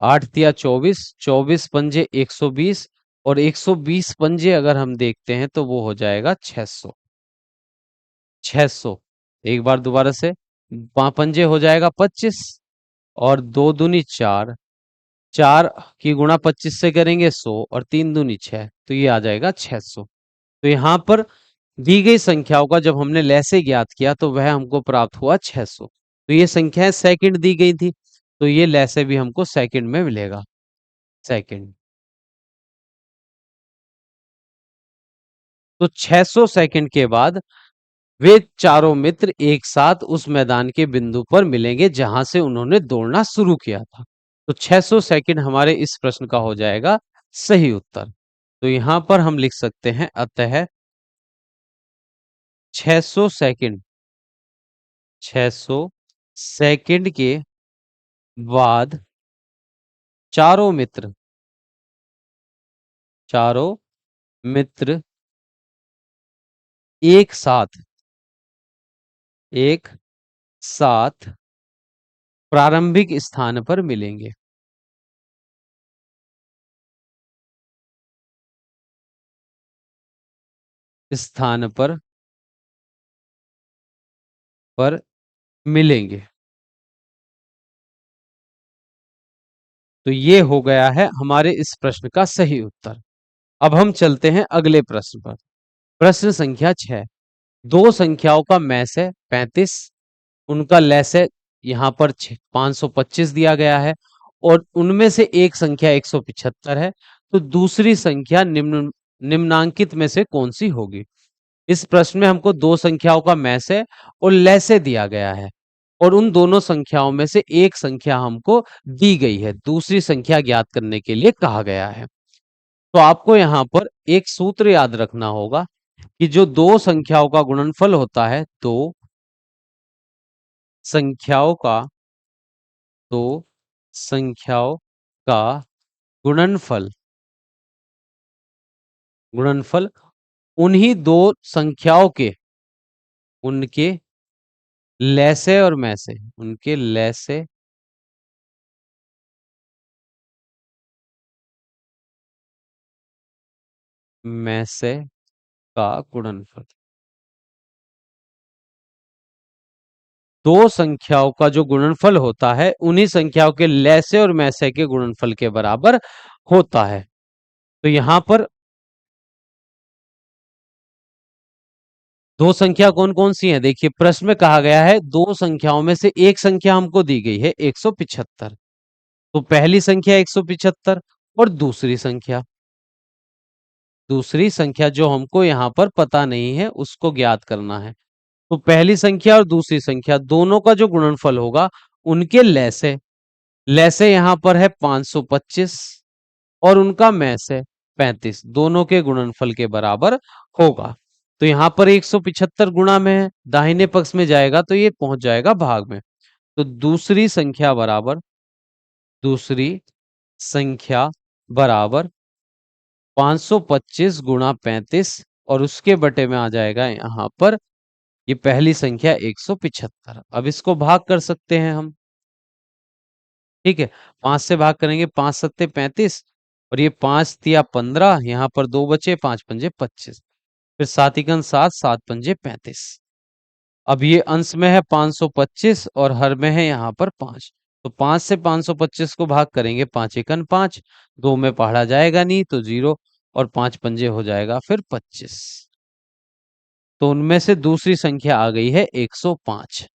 [SPEAKER 1] 8 तिया 24, 24 पंजे 120 और 120 पंजे अगर हम देखते हैं तो वो हो जाएगा 600। 600 एक बार दोबारा से पंजे हो जाएगा 25 और 2 दूनी 4, 4 की गुणा 25 से करेंगे 100 और 3 दूनी 6, तो ये आ जाएगा 600। तो यहाँ पर दी गई संख्याओं का जब हमने लैसे ज्ञात किया तो वह हमको प्राप्त हुआ 600। तो ये संख्याएं सेकंड दी गई थी, तो ये लैसे भी हमको सेकंड में मिलेगा, सेकंड। तो 600 सेकंड के बाद वे चारों मित्र एक साथ उस मैदान के बिंदु पर मिलेंगे जहां से उन्होंने दौड़ना शुरू किया था। तो 600 सेकंड हमारे इस प्रश्न का हो जाएगा सही उत्तर। तो यहां पर हम लिख सकते हैं अतः 600 सेकंड, 600 सेकंड के बाद चारों मित्र, चारों मित्र एक साथ, एक साथ प्रारंभिक स्थान पर मिलेंगे। स्थान पर मिलेंगे। तो ये हो गया है हमारे इस प्रश्न का सही उत्तर। अब हम चलते हैं अगले प्रश्न पर। प्रश्न संख्या 6। दो संख्याओं का मैस है 35, उनका लैस है यहाँ पर 525 दिया गया है और उनमें से एक संख्या 175 है। तो दूसरी संख्या निम्नांकित में से कौन सी होगी? इस प्रश्न में हमको दो संख्याओं का मैस है और लैसे दिया गया है और उन दोनों संख्याओं में से एक संख्या हमको दी गई है, दूसरी संख्या ज्ञात करने के लिए कहा गया है। तो आपको यहाँ पर एक सूत्र याद रखना होगा कि जो दो संख्याओं का गुणनफल होता है, दो संख्याओं का, दो संख्याओं का गुणनफल, गुणनफल उन्हीं दो संख्याओं के, उनके लैसे और मैसे, उनके लैसे मैसे का गुणनफल। दो संख्याओं का जो गुणनफल होता है उन्हीं संख्याओं के लैसे और मैसे के गुणनफल के बराबर होता है। तो यहां पर दो संख्या कौन कौन सी है? देखिए प्रश्न में कहा गया है दो संख्याओं में से एक संख्या हमको दी गई है 175। तो पहली संख्या 175 और दूसरी संख्या जो हमको यहां पर पता नहीं है उसको ज्ञात करना है। तो पहली संख्या और दूसरी संख्या दोनों का जो गुणनफल होगा उनके लैसे, लैसे यहां पर है 525 और उनका मैस है 35, दोनों के गुणनफल के बराबर होगा। तो यहां पर 175 गुणा में है, दाहिने पक्ष में जाएगा तो ये पहुंच जाएगा भाग में। तो दूसरी संख्या बराबर 525 गुणा 35 और उसके बटे में आ जाएगा यहां पर ये पहली संख्या 175। अब इसको भाग कर सकते हैं हम, ठीक है। 5 से भाग करेंगे, 5 सत्ते 35 और ये 5 तिया 15, यहाँ पर 2 बचे, 5 पंजे 25, फिर 7 इकन 7, 7 पंजे 35। अब ये अंश में है 525 और हर में है यहाँ पर 5। तो 5 से 525 को भाग करेंगे, 5 एकन 5, 2 में पढ़ा जाएगा नहीं तो 0 और 5 पंजे हो जाएगा फिर 25। तो उनमें से दूसरी संख्या आ गई है 105।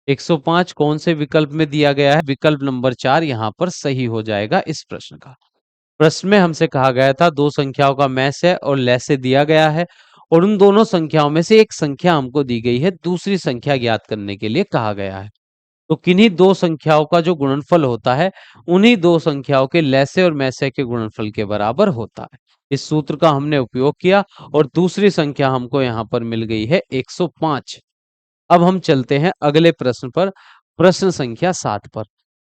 [SPEAKER 1] 105 कौन से विकल्प में दिया गया है? विकल्प नंबर 4 यहां पर सही हो जाएगा इस प्रश्न का। प्रश्न में हमसे कहा गया था दो संख्याओं का मैस है और लैसे दिया गया है और उन दोनों संख्याओं में से एक संख्या हमको दी गई है, दूसरी संख्या ज्ञात करने के लिए कहा गया है। तो किन्हीं दो संख्याओं का जो गुणनफल होता है उन्हीं दो संख्याओं के लैसे और मैसे के गुणनफल के बराबर होता है। इस सूत्र का हमने उपयोग किया और दूसरी संख्या हमको यहाँ पर मिल गई है 105। अब हम चलते हैं अगले प्रश्न पर, प्रश्न संख्या 7 पर।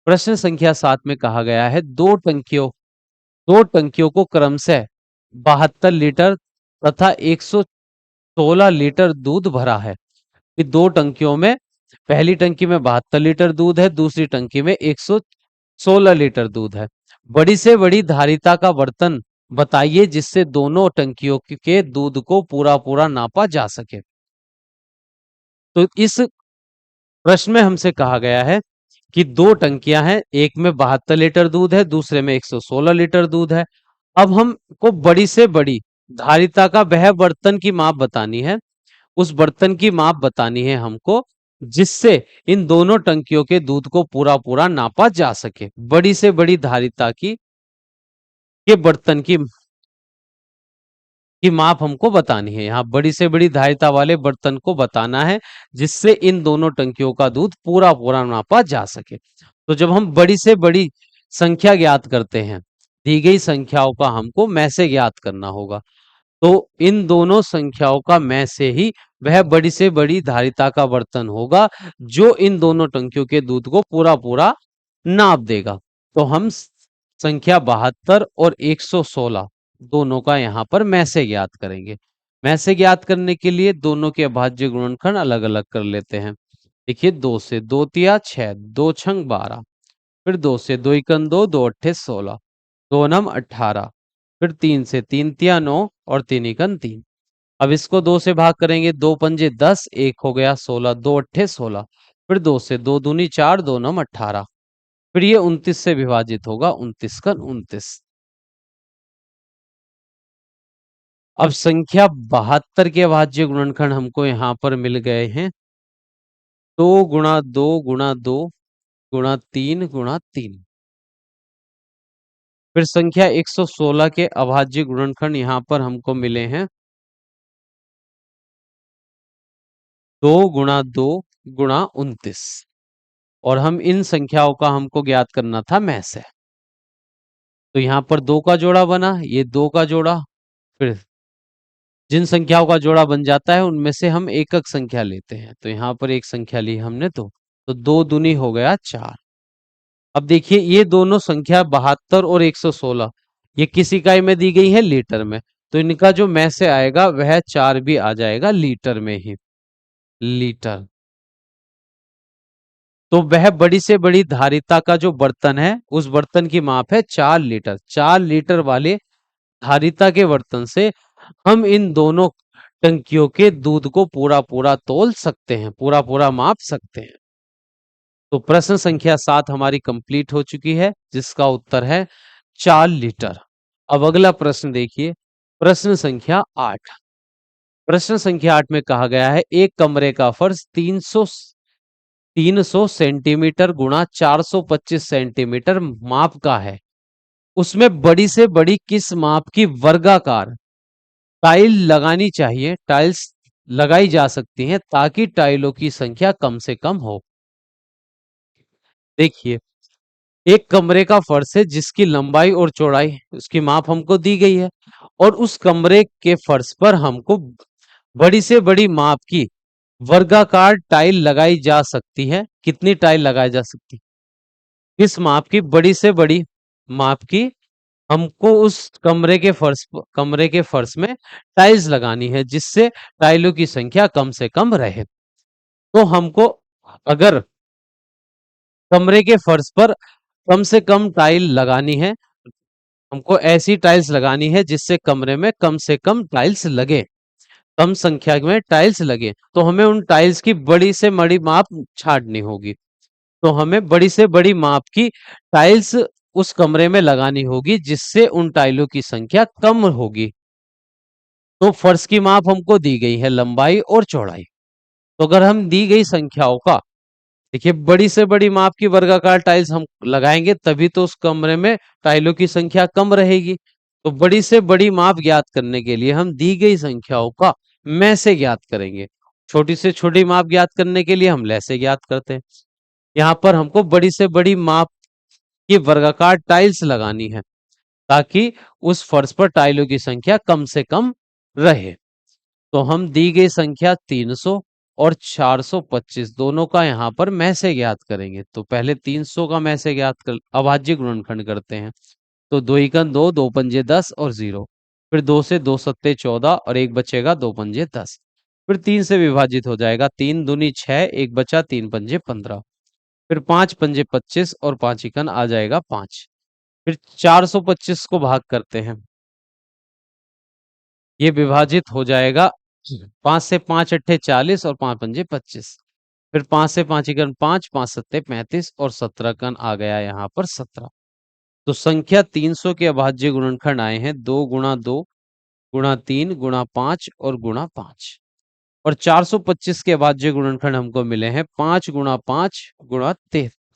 [SPEAKER 1] प्रश्न संख्या 7 में कहा गया है दो टंकियों को क्रमशः 72 लीटर तथा 116 लीटर दूध भरा है। कि दो टंकियों में, पहली टंकी में 72 लीटर दूध है, दूसरी टंकी में 116 लीटर दूध है। बड़ी से बड़ी धारिता का बर्तन बताइए जिससे दोनों टंकियों के दूध को पूरा पूरा नापा जा सके। तो इस प्रश्न में हमसे कहा गया है कि दो टंकियां हैं, एक में 72 लीटर दूध है, दूसरे में 116 लीटर दूध है। अब हमको बड़ी से बड़ी धारिता का वह बर्तन की माप बतानी है, उस बर्तन की माप बतानी है हमको जिससे इन दोनों टंकियों के दूध को पूरा पूरा नापा जा सके। बड़ी से बड़ी धारिता की के बर्तन की माप हमको बतानी है। यहाँ बड़ी से बड़ी धारिता वाले बर्तन को बताना है जिससे इन दोनों टंकियों का दूध पूरा पूरा नापा जा सके। तो जब हम बड़ी से बड़ी संख्या ज्ञात करते हैं, दी गई संख्याओं का हमको में से ज्ञात करना होगा। तो इन दोनों संख्याओं का में से ही वह बड़ी से बड़ी धारिता का बर्तन होगा जो इन दोनों टंकियों के दूध को पूरा पूरा नाप देगा। तो हम संख्या 72 और 116 दोनों का यहाँ पर में से ज्ञात करेंगे। में से ज्ञात करने के लिए दोनों के अभाज्य गुणनखंड अलग अलग कर लेते हैं। देखिए, 2 से 2 तिया 6, 2 छंग 12, फिर 2 से 2 इकन 2, 2 अट्ठे 16, 2 नम 18, फिर 3 से 3 तिया 9 और 3 इकन 3। अब इसको 2 से भाग करेंगे, 2 पंजे 10, 1 हो गया 16, 2 अट्ठे 16, फिर 2 से 2 दूनी 4, 2 नम 18, फिर ये 29 से विभाजित होगा, 29 का 29। अब संख्या 72 के अभाज्य गुणनखंड हमको यहाँ पर मिल गए हैं, 2 गुणा 2 गुणा 2 गुणा 3 गुणा 3। फिर संख्या 116 के अभाज्य गुणनखंड यहाँ पर हमको मिले हैं, 2 गुणा 2 गुणा 29। और हम इन संख्याओं का हमको ज्ञात करना था में से। तो यहाँ पर 2 का जोड़ा बना, ये 2 का जोड़ा, फिर जिन संख्याओं का जोड़ा बन जाता है उनमें से हम एकक संख्या लेते हैं। तो यहाँ पर एक संख्या ली हमने, तो 2 दूनी हो गया 4। अब देखिए, ये दोनों संख्या 72 और 116 ये किस इकाई में दी गई है? लीटर में। तो इनका जो में से आएगा वह 4 भी आ जाएगा लीटर में ही, लीटर। तो वह बड़ी से बड़ी धारिता का जो बर्तन है उस बर्तन की माप है 4 लीटर। 4 लीटर वाले धारिता के बर्तन से हम इन दोनों टंकियों के दूध को पूरा पूरा तौल सकते हैं, पूरा पूरा माप सकते हैं। तो प्रश्न संख्या 7 हमारी कंप्लीट हो चुकी है जिसका उत्तर है 4 लीटर। अब अगला प्रश्न देखिए, प्रश्न संख्या 8। प्रश्न संख्या 8 में कहा गया है एक कमरे का फर्श 300 सेंटीमीटर गुणा 425 सेंटीमीटर माप का है। उसमें बड़ी से बड़ी किस माप की वर्गाकार टाइल लगानी चाहिए, टाइल्स लगाई जा सकती हैं ताकि टाइलों की संख्या कम से कम हो। देखिए, एक कमरे का फर्श है जिसकी लंबाई और चौड़ाई उसकी माप हमको दी गई है और उस कमरे के फर्श पर हमको बड़ी से बड़ी माप की वर्गाकार टाइल लगाई जा सकती है। कितनी टाइल लगाई जा सकती है? किस माप की? बड़ी से बड़ी माप की हमको उस कमरे के फर्श में टाइल्स लगानी है जिससे टाइलों की संख्या कम से कम रहे। तो हमको अगर कमरे के फर्श पर कम से कम टाइल लगानी है, हमको ऐसी टाइल्स लगानी है जिससे कमरे में कम से कम टाइल्स लगे, कम संख्या में टाइल्स लगे। तो हमें उन टाइल्स की बड़ी से बड़ी माप छांटनी होगी। तो हमें बड़ी से बड़ी माप की टाइल्स उस कमरे में लगानी होगी जिससे उन टाइलों की संख्या कम होगी। तो फर्श की माप हमको दी गई है लंबाई और चौड़ाई। तो अगर हम दी गई संख्याओं का, देखिए, बड़ी से बड़ी माप की वर्गाकार टाइल्स हम लगाएंगे तभी तो उस कमरे में टाइलों की संख्या कम रहेगी। तो बड़ी से बड़ी माप ज्ञात करने के लिए हम दी गई संख्याओं का में से ज्ञात करेंगे। छोटी से छोटी माप ज्ञात करने के लिए हम लय से ज्ञात करते हैं। यहाँ पर हमको बड़ी से बड़ी माप की वर्गाकार टाइल्स लगानी है ताकि उस फर्श पर टाइलों की संख्या कम से कम रहे। तो हम दी गई संख्या 300 और 425 दोनों का यहाँ पर में से ज्ञात करेंगे। तो पहले 300 का में से ज्ञात कर अभाज्य गुणनखंड करते हैं। तो 2 इकन 2, 2 पंजे 10 और 0, फिर 2 से 2 सत्ते 14 और एक बचेगा 2 पंजे 10, फिर 3 से विभाजित हो जाएगा, 3 दूनी 6, एक बचा 3 पंजे 15, फिर 5 पंजे 25 और 5 इकन आ जाएगा 5, फिर 425 को भाग करते हैं, ये विभाजित हो जाएगा 5 से 5 अट्ठे 40 और 5 पंजे 25, फिर 5 से 5 एकन 5, 5 सत्ते 35 और 17 कन आ गया यहाँ पर 17। तो संख्या 300 के अभाज्य गुणनखंड आए हैं 2 गुणा 2 गुणा 3 गुणा 5 और गुणा 5। और 425 के अभाज्य गुणनखंड हमको मिले हैं 5 गुणा 5 गुणा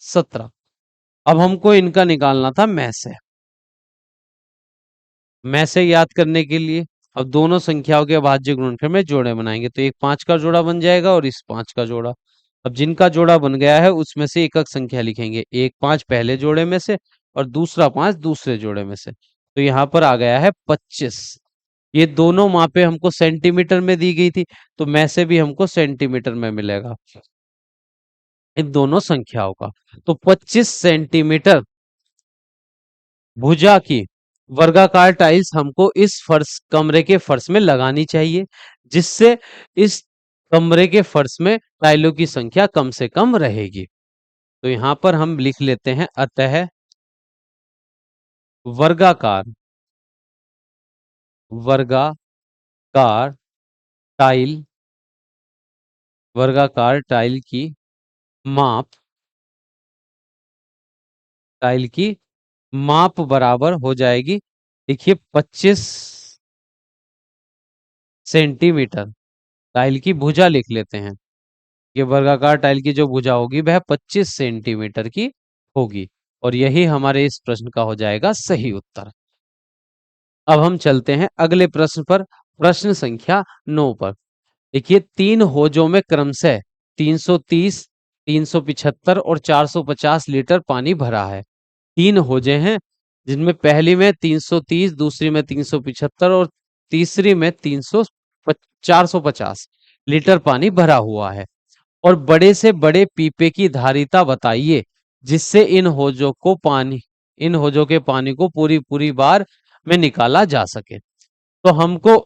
[SPEAKER 1] 17। अब हमको इनका निकालना था मैं से याद करने के लिए अब दोनों संख्याओं के अभाज्य गुणनखंड में जोड़े बनाएंगे तो एक 5 का जोड़ा बन जाएगा और इस 5 का जोड़ा। अब जिनका जोड़ा बन गया है उसमें से एक एक संख्या लिखेंगे, एक 5 पहले जोड़े में से और दूसरा 5 दूसरे जोड़े में से। तो यहाँ पर आ गया है 25। ये दोनों मापे हमको सेंटीमीटर में दी गई थी तो मैं से भी हमको सेंटीमीटर में मिलेगा इन दोनों संख्याओं का। तो 25 सेंटीमीटर भुजा की वर्गाकार टाइल्स हमको इस फर्श कमरे के फर्श में लगानी चाहिए, जिससे इस कमरे के फर्श में टाइलों की संख्या कम से कम रहेगी। तो यहां पर हम लिख लेते हैं अतः वर्गाकार वर्गाकार टाइल वर्गाकार माप टाइल की माप बराबर हो जाएगी, देखिए 25 सेंटीमीटर। टाइल की भुजा लिख लेते हैं, ये वर्गाकार टाइल की जो भुजा होगी वह 25 सेंटीमीटर की होगी और यही हमारे इस प्रश्न का हो जाएगा सही उत्तर। अब हम चलते हैं अगले प्रश्न पर, प्रश्न संख्या 9 पर। देखिए 3 होजों में क्रमशः 330, 375 और 450 लीटर पानी भरा है। 3 होजें हैं जिनमें पहली में 330, दूसरी में 375 और तीसरी में 450 लीटर पानी भरा हुआ है। और बड़े से बड़े पीपे की धारिता बताइए जिससे इन होजों के पानी को पूरी पूरी बार में निकाला जा सके। तो हमको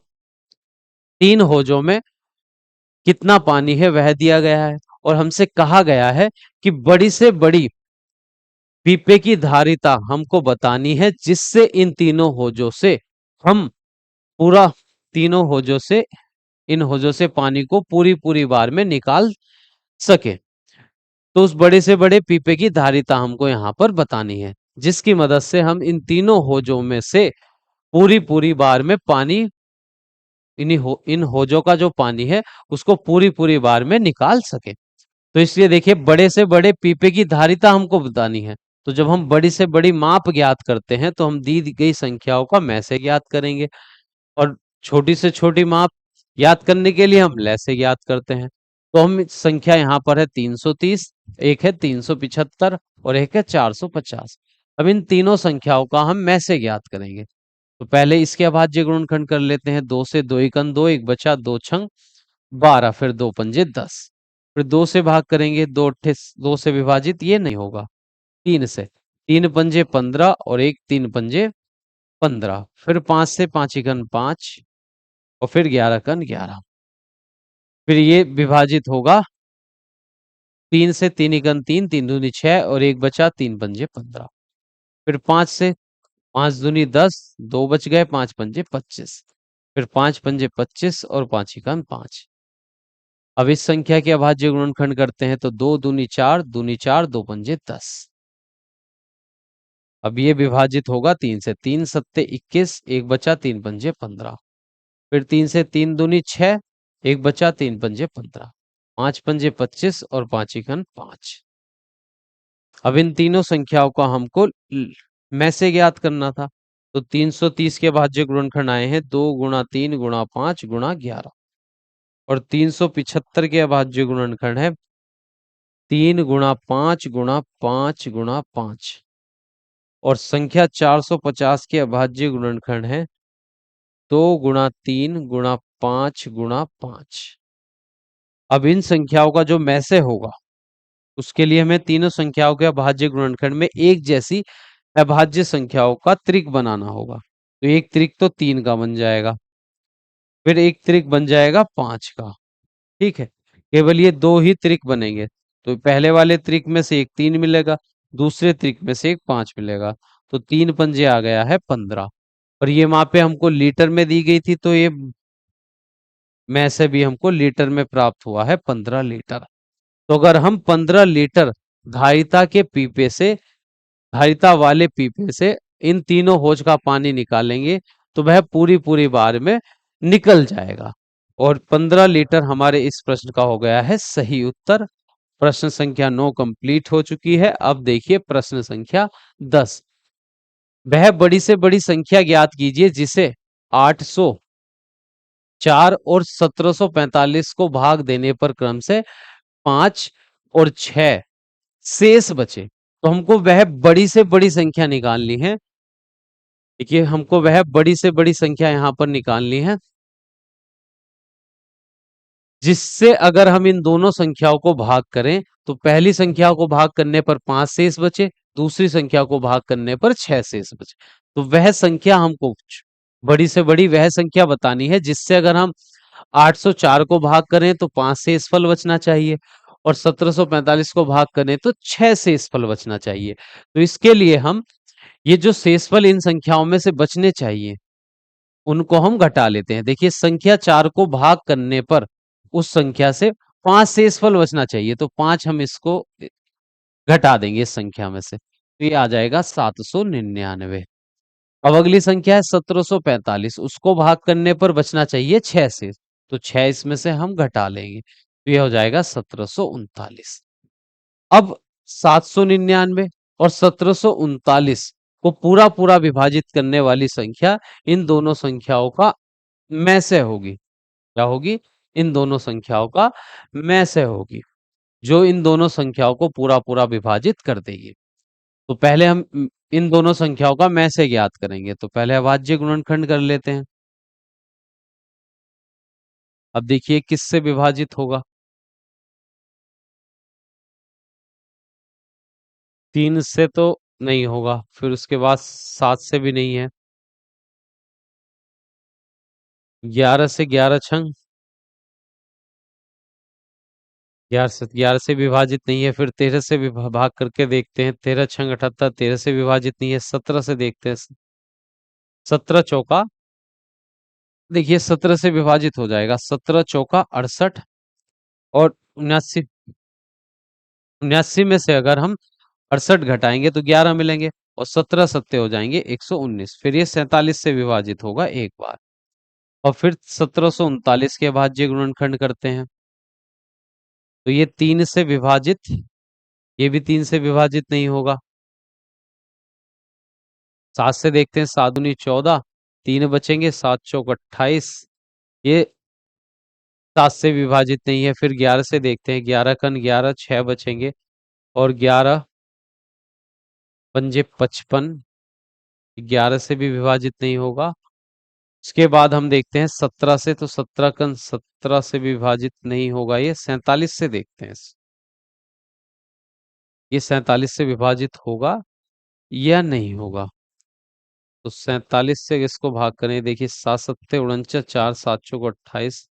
[SPEAKER 1] 3 होजों में कितना पानी है वह दिया गया है और हमसे कहा गया है कि बड़ी से बड़ी पीपे की धारिता हमको बतानी है जिससे इन तीनों होजों से हम पूरा तीनों होजों से इन होजों से पानी को पूरी पूरी बार में निकाल सके। तो उस बड़े से बड़े पीपे की धारिता हमको यहाँ पर बतानी है जिसकी मदद से हम इन तीनों होजों में से पूरी पूरी बार में पानी इन होजों का जो पानी है उसको पूरी पूरी बार में निकाल सके। तो इसलिए देखिए बड़े से बड़े पीपे की धारिता हमको बतानी है, तो जब हम बड़ी से बड़ी माप ज्ञात करते हैं तो हम दी गई संख्याओं का मैं से ज्ञात करेंगे और छोटी से छोटी माप याद करने के लिए हम लय से याद करते हैं। तो हम संख्या यहाँ पर है 330, एक है 375 और एक है 450। अब इन तीनों संख्याओं का हम मैं से ज्ञात करेंगे। तो पहले इसके अभाज्य गुणनखंड कर लेते हैं, 2 से 2 एकन 2, एक बचा 2 छंग 12, फिर 2 पंजे 10, फिर 2 से भाग करेंगे, 2 से विभाजित ये नहीं होगा, 3 से, 3 पंजे 15 और एक 3 पंजे 15, फिर 5 से 5 एकन 5 और फिर 11 कन 11, फिर ये विभाजित होगा 3 से 3 एकन 3, 3 दूनी 6 और एक बचा 3 पंजे 15, फिर 5 से 5 दूनी 10, 2 बच गए, 5 पंजे 25, फिर 5 पंजे 25 और 5 एकन 5। अब इस संख्या के अभाज्य गुणनखंड करते हैं तो 2 दूनी 4, दूनी 4, 2 पंजे 10। अब ये विभाजित होगा 3 से, 3 सत्ते 21, एक बचा 3 पंजे 15, फिर 3 से 3 दूनी 6, एक बचा 3 पंजे 15, 5 पंजे 25 और 5 एकन 5। अब इन तीनों संख्याओं का हमको में से ज्ञात करना था। तो 330 के भाज्य गुणनखंड आए हैं 2 गुणा 3 गुणा 5 गुणा 11 और 375 के अभाज्य गुणनखंड है 3 गुणा 5 गुणा 5 गुणा 5 और संख्या 450 के अभाज्य गुणनखंड है 2 गुणा 3 गुणा 5 गुणा 5। अब इन संख्याओं का जो में से होगा उसके लिए हमें तीनों संख्याओं के अभाज्य गुणनखंड में एक जैसी अभाज्य संख्याओं का त्रिक बनाना होगा। तो एक त्रिक तो 3 का बन जाएगा, फिर एक त्रिक बन जाएगा 5 का, ठीक है। केवल ये दो ही त्रिक बनेंगे। तो पहले वाले त्रिक में से एक 3 मिलेगा, दूसरे त्रिक में से एक 5 मिलेगा। तो 3 पंजे आ गया है 15 और ये मापे हमको लीटर में दी गई थी तो ये में से भी हमको लीटर में प्राप्त हुआ है 15 लीटर। तो अगर हम 15 लीटर धारिता के पीपे से धारिता वाले पीपे से इन तीनों होज का पानी निकालेंगे तो वह पूरी पूरी बार में निकल जाएगा। और 15 लीटर हमारे इस प्रश्न का हो गया है सही उत्तर। प्रश्न संख्या 9 कंप्लीट हो चुकी है। अब देखिए प्रश्न संख्या 10। वह बड़ी से बड़ी संख्या ज्ञात कीजिए जिसे 804 और 1745 को भाग देने पर क्रम से 5 और 6 शेष बचे। तो हमको वह बड़ी से बड़ी संख्या निकालनी है। देखिए हमको वह बड़ी से बड़ी संख्या यहां पर निकालनी है जिससे अगर हम इन दोनों संख्याओं को भाग करें तो पहली संख्या को भाग करने पर 5 शेष बचे, दूसरी संख्या को भाग करने पर 6 शेष बचे। तो वह संख्या हमको बड़ी से बड़ी वह संख्या बतानी है जिससे अगर हम 804 को भाग करें तो 5 शेष फल बचना चाहिए और 1745 को भाग करें तो 6 शेष फल बचना चाहिए। तो इसके लिए हम ये जो शेषफल इन संख्याओं में से बचने चाहिए उनको हम घटा लेते हैं। देखिए संख्या 4 को भाग करने पर उस संख्या से 5 शेषफल बचना चाहिए, तो 5 हम इसको घटा देंगे इस संख्या में से, तो ये आ जाएगा 799। अब अगली संख्या है 1745, उसको भाग करने पर बचना चाहिए 6 शेष, तो 6 इसमें से हम घटा लेंगे, तो ये हो जाएगा 1739। अब 799 और 1739 को पूरा पूरा विभाजित करने वाली संख्या इन दोनों संख्याओं का में से होगी। क्या होगी? इन दोनों संख्याओं का में से होगी, जो इन दोनों संख्याओं को पूरा पूरा विभाजित कर देगी। तो पहले हम इन दोनों संख्याओं का में से ज्ञात करेंगे, तो पहले अभाज्य गुणनखंड कर लेते हैं। अब देखिए किससे विभाजित होगा? 3 से तो नहीं होगा, फिर उसके बाद 7 से भी नहीं है, 11 से 11 छंग 11 से विभाजित नहीं है, फिर 13 से भाग करके देखते हैं, 13 छंग 78, 13 से विभाजित नहीं है, 17 से देखते हैं, 17 चौका, देखिए 17 से विभाजित हो जाएगा, 17 चौका 68 और 79 में से अगर हम 68 घटाएंगे तो 11 मिलेंगे और 17 सत्ते हो जाएंगे 119, फिर ये 47 से विभाजित होगा एक बार और फिर 1739 के अभाज्य गुणनखंड करते हैं, तो ये 3 से विभाजित, ये भी 3 से विभाजित नहीं होगा। 7 से देखते हैं, 7 दूनी 14, 3 बचेंगे, 7 चौक 28, ये 7 से विभाजित नहीं है। फिर 11 से देखते हैं, 11 कन 11, 6 बचेंगे और 11 पंजे 55, 11 से भी विभाजित नहीं होगा। उसके बाद हम देखते हैं 17 से, तो 17 कन 17 से विभाजित नहीं होगा। ये 47 से देखते हैं, ये 47 से विभाजित होगा या नहीं होगा। तो 47 से इसको भाग करें, देखिए 7 सत्ते 49, 4 7 चौक 28,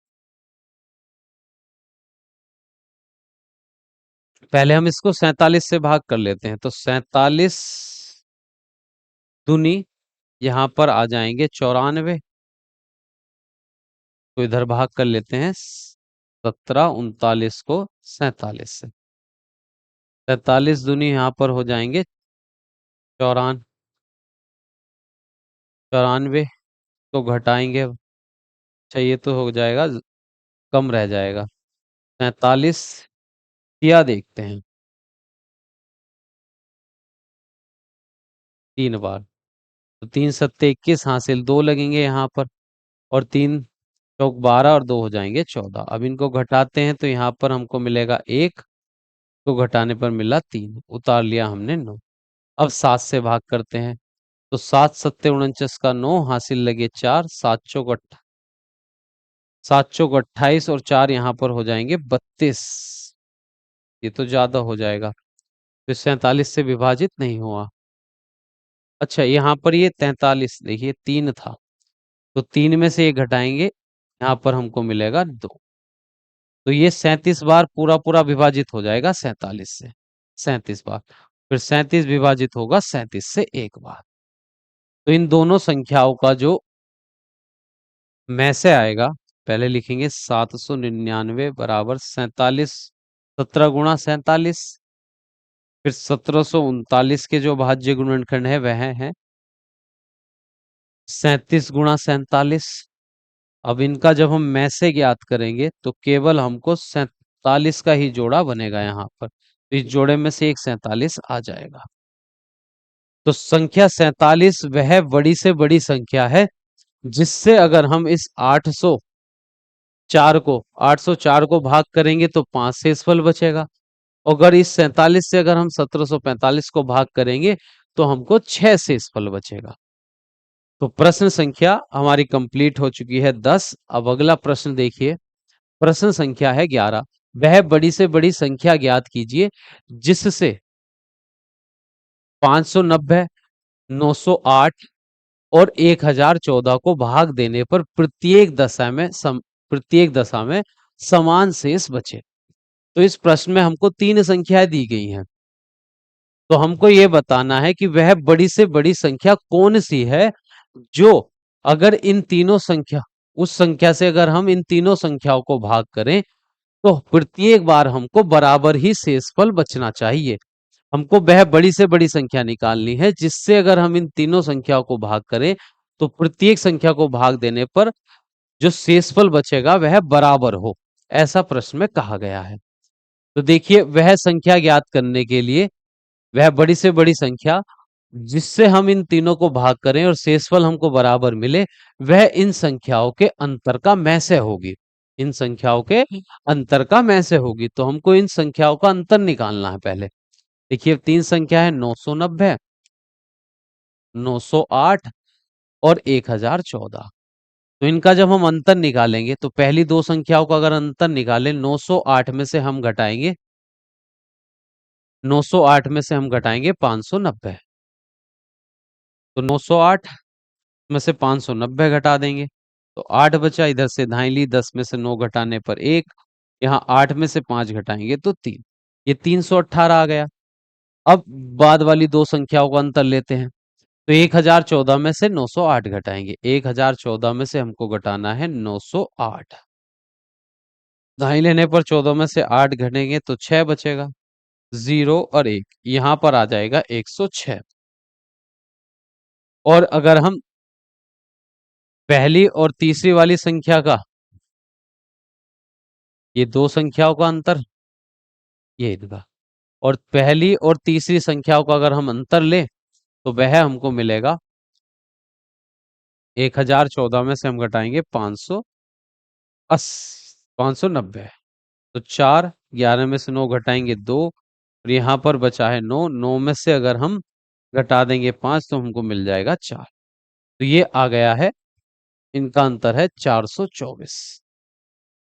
[SPEAKER 1] पहले हम इसको 47 से भाग कर लेते हैं, तो 47 दूनी यहां पर आ जाएंगे 94, तो इधर भाग कर लेते हैं 17 39 को 47 से, 47 दूनी यहां पर हो जाएंगे 94, 94 तो घटाएंगे, अच्छा ये तो हो जाएगा, कम रह जाएगा, 47 किया देखते हैं 3 बार, तो 3 सत्ते 21 हासिल, 2 लगेंगे यहाँ पर और 3 चौक 12 और 2 हो जाएंगे 14। अब इनको घटाते हैं तो यहाँ पर हमको मिलेगा 1, तो घटाने पर मिला 3, उतार लिया हमने 9। अब 7 से भाग करते हैं, तो 7 सत्ते 49 का 9 हासिल लगे 4, 7 चौक 28 और 4 यहाँ पर हो जाएंगे 32, ये तो ज्यादा हो जाएगा, तो 47 से विभाजित नहीं हुआ। अच्छा यहाँ पर ये 43, देखिए 3 था, तो 3 में से ये घटाएंगे, यहाँ पर हमको मिलेगा 2, तो ये 37 बार पूरा पूरा विभाजित हो जाएगा 47 से, 37 बार, फिर 37 विभाजित होगा 37 से एक बार। तो इन दोनों संख्याओं का जो में से आएगा, पहले लिखेंगे 799 बराबर 47 17 गुणा 47। फिर 1739 के जो भाज्य गुणनखंड है वह है 37 गुणा 47। अब इनका जब हम में से ज्ञात करेंगे तो केवल हमको 47 का ही जोड़ा बनेगा यहाँ पर, तो इस जोड़े में से एक 47 आ जाएगा। तो संख्या 47 वह बड़ी से बड़ी संख्या है जिससे अगर हम इस 804 को भाग करेंगे तो 5 शेषफल बचेगा। अगर इस 47 से अगर हम 1745 को भाग करेंगे तो हमको 6 शेषफल बचेगा। तो प्रश्न संख्या हमारी कंप्लीट हो चुकी है 10। अब अगला प्रश्न देखिए, प्रश्न संख्या है 11। वह बड़ी से बड़ी संख्या ज्ञात कीजिए जिससे 590, 908 और 1014 को भाग देने पर प्रत्येक दशा में समान शेष बचे। तो इस प्रश्न में हमको तीन संख्याएं दी गई हैं, तो हमको ये बताना है कि वह बड़ी से बड़ी संख्या कौन सी है जो अगर इन तीनों संख्या उस संख्या से अगर हम इन तीनों संख्याओं को भाग करें तो प्रत्येक बार हमको बराबर ही शेषफल बचना चाहिए। हमको वह बड़ी से बड़ी संख्या निकालनी है जिससे अगर हम इन तीनों संख्याओं को भाग करें तो प्रत्येक संख्या को भाग देने पर जो शेषफल बचेगा वह बराबर हो, ऐसा प्रश्न में कहा गया है। तो देखिए, वह संख्या ज्ञात करने के लिए वह बड़ी से बड़ी संख्या जिससे हम इन तीनों को भाग करें और शेषफल हमको बराबर मिले, वह इन संख्याओं के अंतर का में से होगी। इन संख्याओं के अंतर का में से होगी, तो हमको इन संख्याओं का अंतर निकालना है पहले। देखिए, तीन संख्या है 990, 908 और 1014। तो इनका जब हम अंतर निकालेंगे तो पहली दो संख्याओं का अगर अंतर निकालें 908 में से हम घटाएंगे 908 में से हम घटाएंगे 590, तो 908 में से 590 घटा देंगे तो 8 बचा। इधर से धाई ली, 10 में से 9 घटाने पर 1, यहाँ 8 में से 5 घटाएंगे तो 3, ये 318 आ गया। अब बाद वाली दो संख्याओं का अंतर लेते हैं, तो 1014 में से 908 घटाएंगे, 1014 में से हमको घटाना है 908। धाई लेने पर 14 में से 8 घटेंगे तो 6 बचेगा, 0 और 1, यहां पर आ जाएगा 106। और अगर हम पहली और तीसरी वाली संख्या का, ये दो संख्याओं का अंतर, ये इनका, और पहली और तीसरी संख्याओं का अगर हम अंतर लें तो वह हमको मिलेगा 1014 में से हम घटाएंगे 590, तो 4, 11 में से 9 घटाएंगे 2, और यहाँ पर बचा है 9, 9 में से अगर हम घटा देंगे 5 तो हमको मिल जाएगा 4। तो ये आ गया है, इनका अंतर है 424।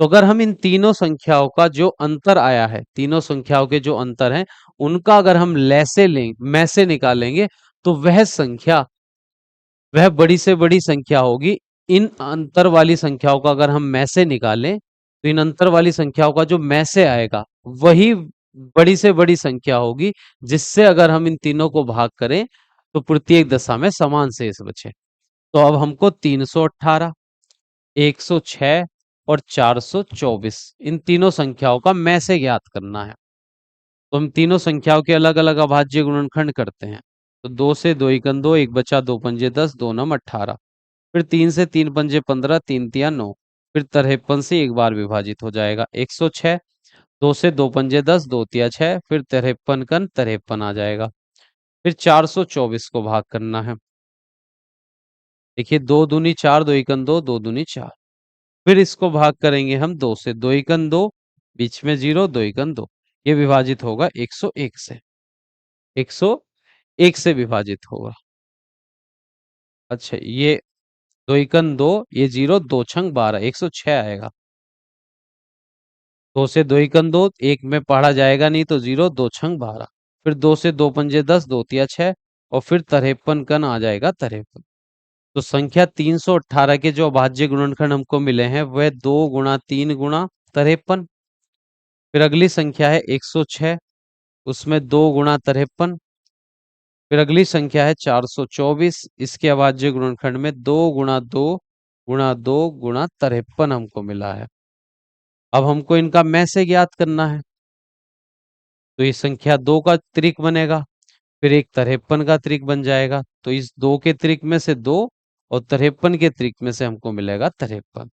[SPEAKER 1] तो अगर हम इन तीनों संख्याओं का जो अंतर आया है, तीनों संख्याओं के जो अंतर हैं उनका अगर हम लैसे लें में से निकालेंगे तो वह संख्या वह बड़ी से बड़ी संख्या होगी। इन अंतर वाली संख्याओं का अगर हम में से निकालें तो इन अंतर वाली संख्याओं का जो में से आएगा वही बड़ी से बड़ी संख्या होगी जिससे अगर हम इन तीनों को भाग करें तो प्रत्येक दशा में समान शेष बचे। तो अब हमको 318, 106 और 424 इन तीनों संख्याओं का में से ज्ञात करना है। तो हम तीनों संख्याओं के अलग अलग अभाज्य गुणनखंड करते हैं। तो 2 से 2 एकम 2, एक बचा 2 पंजे 10, 2 नम 18। फिर 3 से 3 पंजे 15, 3 तिया 9। फिर 53 से एक बार विभाजित हो जाएगा 106। 2 से 2 पंजे 10, 2 तिया 6। फिर 53 कन 53 आ जाएगा। फिर 424 को भाग करना है। देखिए, 2 दूनी 4, 2 एकम 2, 2 दूनी 4। फिर इसको भाग करेंगे हम 2 से, 2 एकम 2, बीच में 0, 2 एकम 2। ये विभाजित होगा 101 से, 101 से विभाजित होगा। अच्छा, ये 2 एकम 2, ये 0, 2 छंग 12, 106 आएगा। 2 से 2 एकम 2, एक में पढ़ा जाएगा नहीं तो 0, 2 छंग 12। फिर 2 से 2 पंजे 10, 2 तिया 6, और फिर 53 कन आ जाएगा 53। तो संख्या 318 के जो अभाज्य गुणनखंड हमको मिले हैं वह 2 गुणा 3 गुणा 53। फिर अगली संख्या है 106, उसमें 2 गुणा 53। फिर अगली संख्या है 424, इसके अभाज्य गुणनखंड में 2 गुणा 2 गुणा 2 गुणा 53 हमको मिला है। अब हमको इनका में से ज्ञात करना है। तो ये संख्या 2 का त्रिक बनेगा, फिर एक 53 का त्रिक बन जाएगा। तो इस 2 के त्रिक में से 2 और 53 के त्रिक में से हमको मिलेगा 53।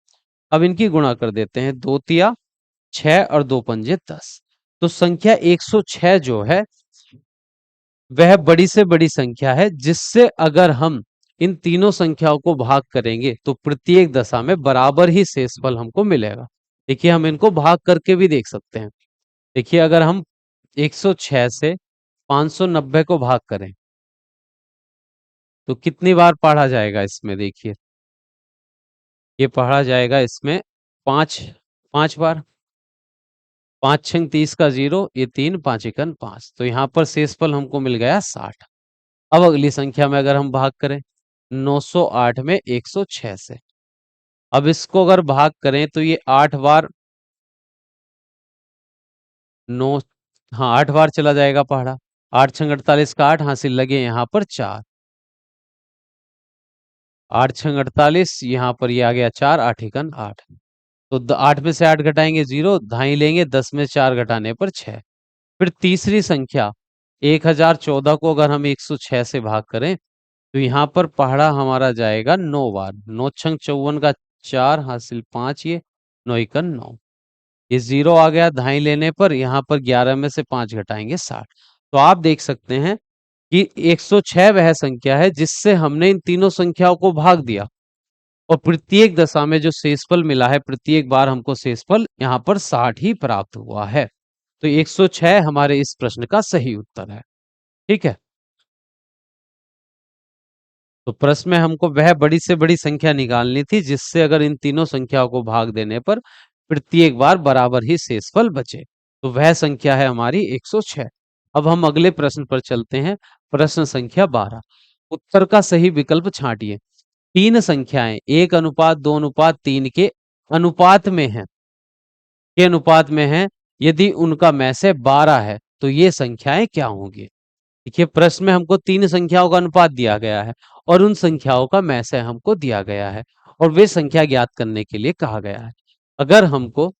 [SPEAKER 1] अब इनकी गुणा कर देते हैं, 2 तिया 6 और 2 पंजे 10। तो संख्या 106 जो है वह बड़ी से बड़ी संख्या है, जिससे अगर हम इन तीनों संख्याओं को भाग करेंगे तो प्रत्येक दशा में बराबर ही शेषफल हमको मिलेगा। देखिए हम इनको भाग करके भी देख सकते हैं। देखिए अगर हम 106 से 590 को भाग करें तो कितनी बार पढ़ा जाएगा इसमें, देखिए ये पढ़ा जाएगा इसमें 5 5 बार। 5 6 30 का 0, ये 3 5 एकन 5, तो यहाँ पर शेषफल हमको मिल गया 60। अब अगली संख्या में अगर हम भाग करें 908 में 106 से, अब इसको अगर भाग करें तो ये 8 बार 9, हाँ 8 बार चला जाएगा पहाड़ा। 8 6 48 का 8 हासिल लगे यहाँ पर 4, 8 6 48, यहाँ पर ये आ गया 4, 8 एकन 8। तो 8 में से 8 घटाएंगे 0, धाई लेंगे, 10 में 4 घटाने पर 6। फिर तीसरी संख्या 1014 को अगर हम 106 से भाग करें तो यहाँ पर पहाड़ा हमारा जाएगा 9 बार। 9 6 54 का 4 हासिल 5, ये 9 एकन 9, ये 0 आ गया, धाई लेने पर यहाँ पर 11 में से 5 घटाएंगे 60। तो आप देख सकते हैं कि 106 वह संख्या है जिससे हमने इन तीनों संख्याओं को भाग दिया और प्रत्येक दशा में जो शेषफल मिला है, प्रत्येक बार हमको शेषफल यहाँ पर 60 ही प्राप्त हुआ है। तो 106 हमारे इस प्रश्न का सही उत्तर है। ठीक है, तो प्रश्न में हमको वह बड़ी से बड़ी संख्या निकालनी थी जिससे अगर इन तीनों संख्याओं को भाग देने पर प्रत्येक बार बराबर ही शेषफल बचे। तो वह संख्या है हमारी 106। अब हम अगले प्रश्न पर चलते हैं। प्रश्न संख्या 12, उत्तर का सही विकल्प छांटिए। तीन संख्याएं 1:2:3 के अनुपात में है, के अनुपात में है, यदि उनका में से 12 है तो ये संख्याएं क्या होंगी। देखिए प्रश्न में हमको तीन संख्याओं का अनुपात दिया गया है और उन संख्याओं का में से हमको दिया गया है और वे संख्या ज्ञात करने के लिए कहा गया है। अगर हमको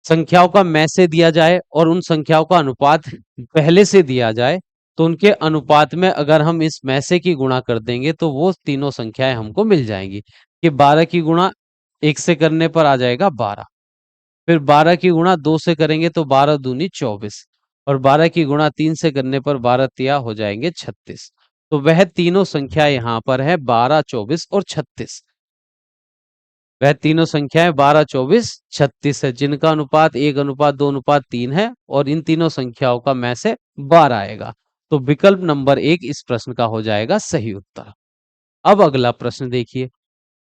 [SPEAKER 1] संख्याओं का में से दिया जाए और उन संख्याओं का अनुपात पहले से दिया जाए तो उनके अनुपात में अगर हम इस में से की गुणा कर देंगे तो वो तीनों संख्याएं हमको मिल जाएंगी। कि 12 की गुणा 1 से करने पर आ जाएगा 12, फिर 12 की गुणा 2 से करेंगे तो 12 दूनी 24, और 12 की गुणा 3 से करने पर 12 तिया हो जाएंगे 36। तो वह तीनों संख्या यहाँ पर है 12 24 और 36। वह तीनों संख्याएं 12 24 36 है जिनका अनुपात 1:2:3 है और इन तीनों संख्याओं का में से 12 आएगा। तो विकल्प नंबर 1 इस प्रश्न का हो जाएगा सही उत्तर। अब अगला प्रश्न देखिए।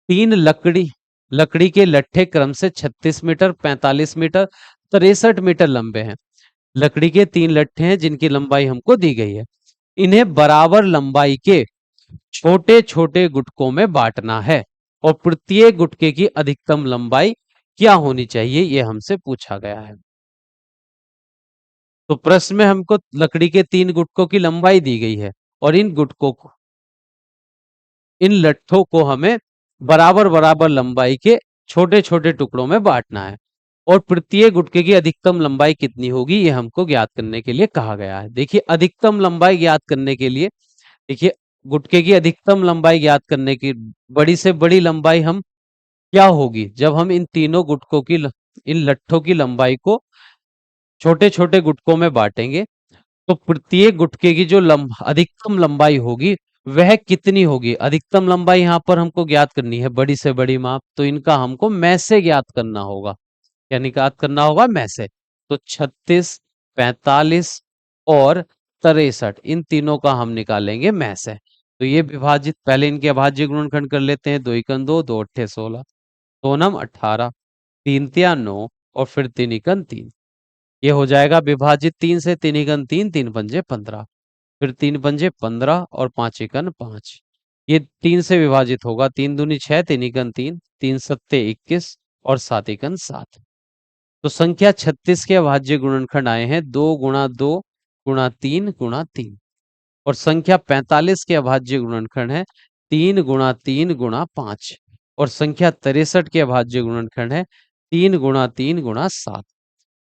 [SPEAKER 1] तीन लकड़ी लकड़ी के लट्ठे क्रम से 36 मीटर, 45 मीटर, 63 मीटर लंबे हैं। लकड़ी के तीन लट्ठे हैं जिनकी लंबाई हमको दी गई है। इन्हें बराबर लंबाई के छोटे छोटे गुटकों में बांटना है और प्रत्येक गुटके की अधिकतम लंबाई क्या होनी चाहिए, यह हमसे पूछा गया है। तो प्रश्न में हमको लकड़ी के तीन गुटकों की लंबाई दी गई है और इन गुटकों को, इन लट्ठों को हमें बराबर बराबर लंबाई के छोटे छोटे टुकड़ों में बांटना है और प्रत्येक गुटके की अधिकतम लंबाई कितनी होगी ये हमको ज्ञात करने के लिए कहा गया है। देखिए अधिकतम लंबाई ज्ञात करने के लिए, देखिए गुटके की अधिकतम लंबाई ज्ञात करने की बड़ी से बड़ी लंबाई हम क्या होगी जब हम इन तीनों गुटकों की इन लट्ठों की लंबाई को छोटे छोटे गुटकों में बांटेंगे तो प्रत्येक गुटके की जो अधिकतम लंबाई होगी वह कितनी होगी। अधिकतम लंबाई यहाँ पर हमको ज्ञात करनी है, बड़ी से बड़ी माप, तो इनका हमको में से ज्ञात करना होगा। यानी ज्ञात करना होगा में से। तो 36, 45 और 63, इन तीनों का हम निकालेंगे में से। तो ये विभाजित, पहले इनके अभाज्य गुणनखंड कर लेते हैं। 2 एकन 2, 2 अट्ठे 16, 2 नम 18, 3 तिया 9 और फिर 3 एकन 3। ये हो जाएगा विभाजित 3 से। 3 एकन 3, 3 पंजे 15, फिर 3 पंजे 15 और 5 एकन 5। ये 3 से विभाजित होगा। 3 दूनी 6, 3 एकन 3, 3 सत्ते 21 और 7 एकन 7। तो संख्या 36 के अभाज्य गुणनखंड आए हैं 2 गुणा 2 गुणा 3 गुणा 3, और संख्या 45 के अभाज्य गुणनखंड है 3 गुणा 3 गुणा 5, और संख्या 63 के अभाज्य गुणनखंड है 3 गुणा 3 गुणा 7।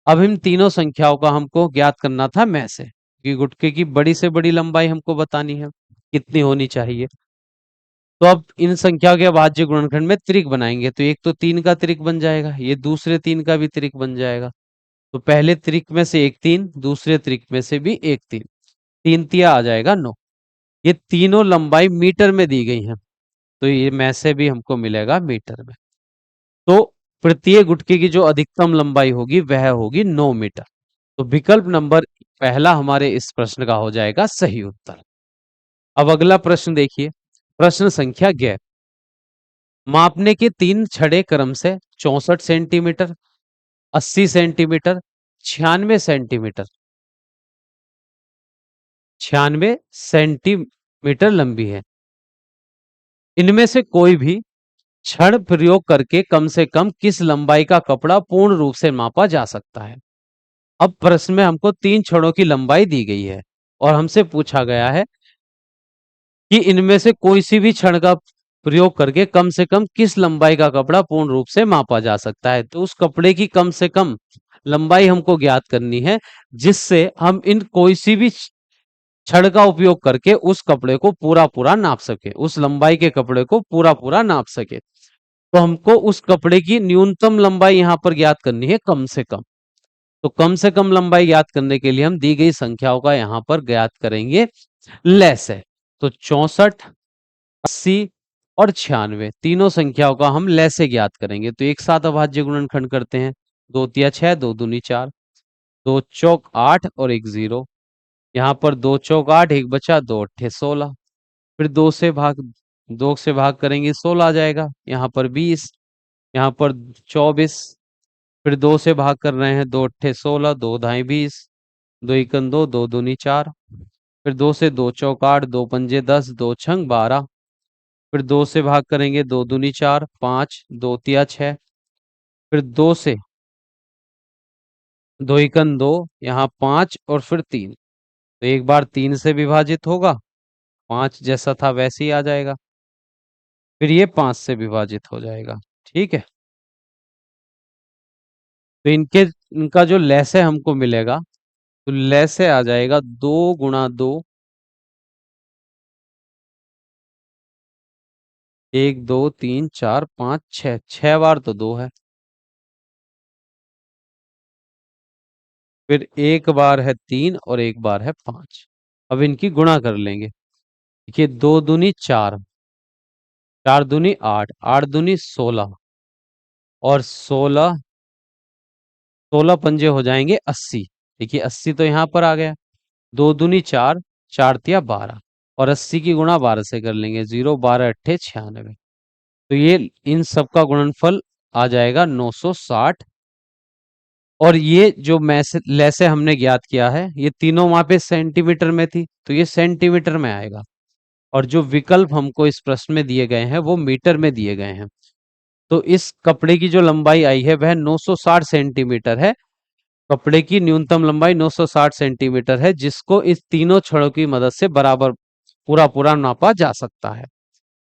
[SPEAKER 1] अब इन तीनों संख्याओं का हमको ज्ञात करना था में से, कि गुटके की बड़ी से बड़ी लंबाई हमको बतानी है कितनी होनी चाहिए। तो अब इन संख्याओं के अभाज्य गुणनखंड में त्रिक बनाएंगे, तो एक तो 3 का त्रिक बन जाएगा, ये दूसरे 3 का भी त्रिक बन जाएगा। तो पहले त्रिक में से एक 3, दूसरे त्रिक में से भी एक 3, 3 तिया आ जाएगा 9। ये तीनों लंबाई मीटर में दी गई है, तो ये में से भी हमको मिलेगा मीटर में। तो प्रत्येक गुटके की जो अधिकतम लंबाई होगी वह होगी 9 मीटर। तो विकल्प नंबर पहला हमारे इस प्रश्न का हो जाएगा सही उत्तर। अब अगला प्रश्न देखिए, प्रश्न संख्या 11। मापने के 3 छड़े क्रम से 64 सेंटीमीटर, 80 सेंटीमीटर, 96 सेंटीमीटर, 96 सेंटीमीटर लंबी है। इनमें से कोई भी छड़ प्रयोग करके कम से कम किस लंबाई का कपड़ा पूर्ण रूप से मापा जा सकता है। अब प्रश्न में हमको 3 छड़ों की लंबाई दी गई है और हमसे पूछा गया है कि इनमें से कोई सी भी छड़ का प्रयोग करके कम से कम किस लंबाई का कपड़ा पूर्ण रूप से मापा जा सकता है। तो उस कपड़े की कम से कम लंबाई हमको ज्ञात करनी है, जिससे हम इन कोई सी भी छड़ का उपयोग करके उस कपड़े को पूरा पूरा नाप सके, उस लंबाई के कपड़े को पूरा पूरा नाप सके। तो हमको उस कपड़े की न्यूनतम लंबाई यहां पर ज्ञात करनी है कम से कम। तो कम से कम लंबाई ज्ञात करने के लिए हम दी गई संख्याओं का यहां पर ज्ञात करेंगे लेस है। तो 64, 80 और 96 तीनों संख्याओं का हम लैसे ज्ञात करेंगे। तो एक साथ अभाज्य गुणनखंड करते हैं। 2 तिया 6, 2 दूनी 4, 2 चौक 8 और एक 0। यहाँ पर 2 चौक 8, एक बचा, 2 अट्ठे 16। फिर 2 से भाग करेंगे 16 आ जाएगा। यहाँ पर 20, यहाँ पर 24। फिर 2 से भाग कर रहे हैं, 2 अट्ठे 16, 2 धाई 20, 2 इकन 2, 2 दूनी 4। फिर 2 से 2 चौक 8, 2 पंजे 10, 2 छंग 12। फिर 2 से भाग करेंगे, 2 दूनी 4, 5, 2 तिया 6। फिर 2 से 2 इकन 2, यहाँ 5 और फिर 3। तो एक बार 3 से विभाजित होगा, 5 जैसा था वैसे ही आ जाएगा। फिर ये 5 से विभाजित हो जाएगा। ठीक है। तो इनका जो लैसे हमको मिलेगा, तो लैसे आ जाएगा 2 × 2, 1 2 3 4 5 6, 6 बार तो 2 है। फिर एक बार है 3 और एक बार है 5। अब इनकी गुणा कर लेंगे। देखिए 2 दूनी 4, 4 दूनी 8, 8 दूनी 16 और 16, 16 पंजे हो जाएंगे 80। देखिए 80 तो यहाँ पर आ गया। 2 दूनी 4, 4 तिया 12 और 80 की गुणा 12 से कर लेंगे। 0 12 अट्ठे 96। तो ये इन सब का गुणनफल आ जाएगा 960। और ये जो लैसे हमने ज्ञात किया है, ये तीनों वहां पे सेंटीमीटर में थी, तो ये सेंटीमीटर में आएगा। और जो विकल्प हमको इस प्रश्न में दिए गए हैं वो मीटर में दिए गए हैं। तो इस कपड़े की जो लंबाई आई है वह 960 सेंटीमीटर है। कपड़े की न्यूनतम लंबाई 960 सेंटीमीटर है, जिसको इस तीनों छड़ों की मदद से बराबर पूरा पूरा नापा जा सकता है।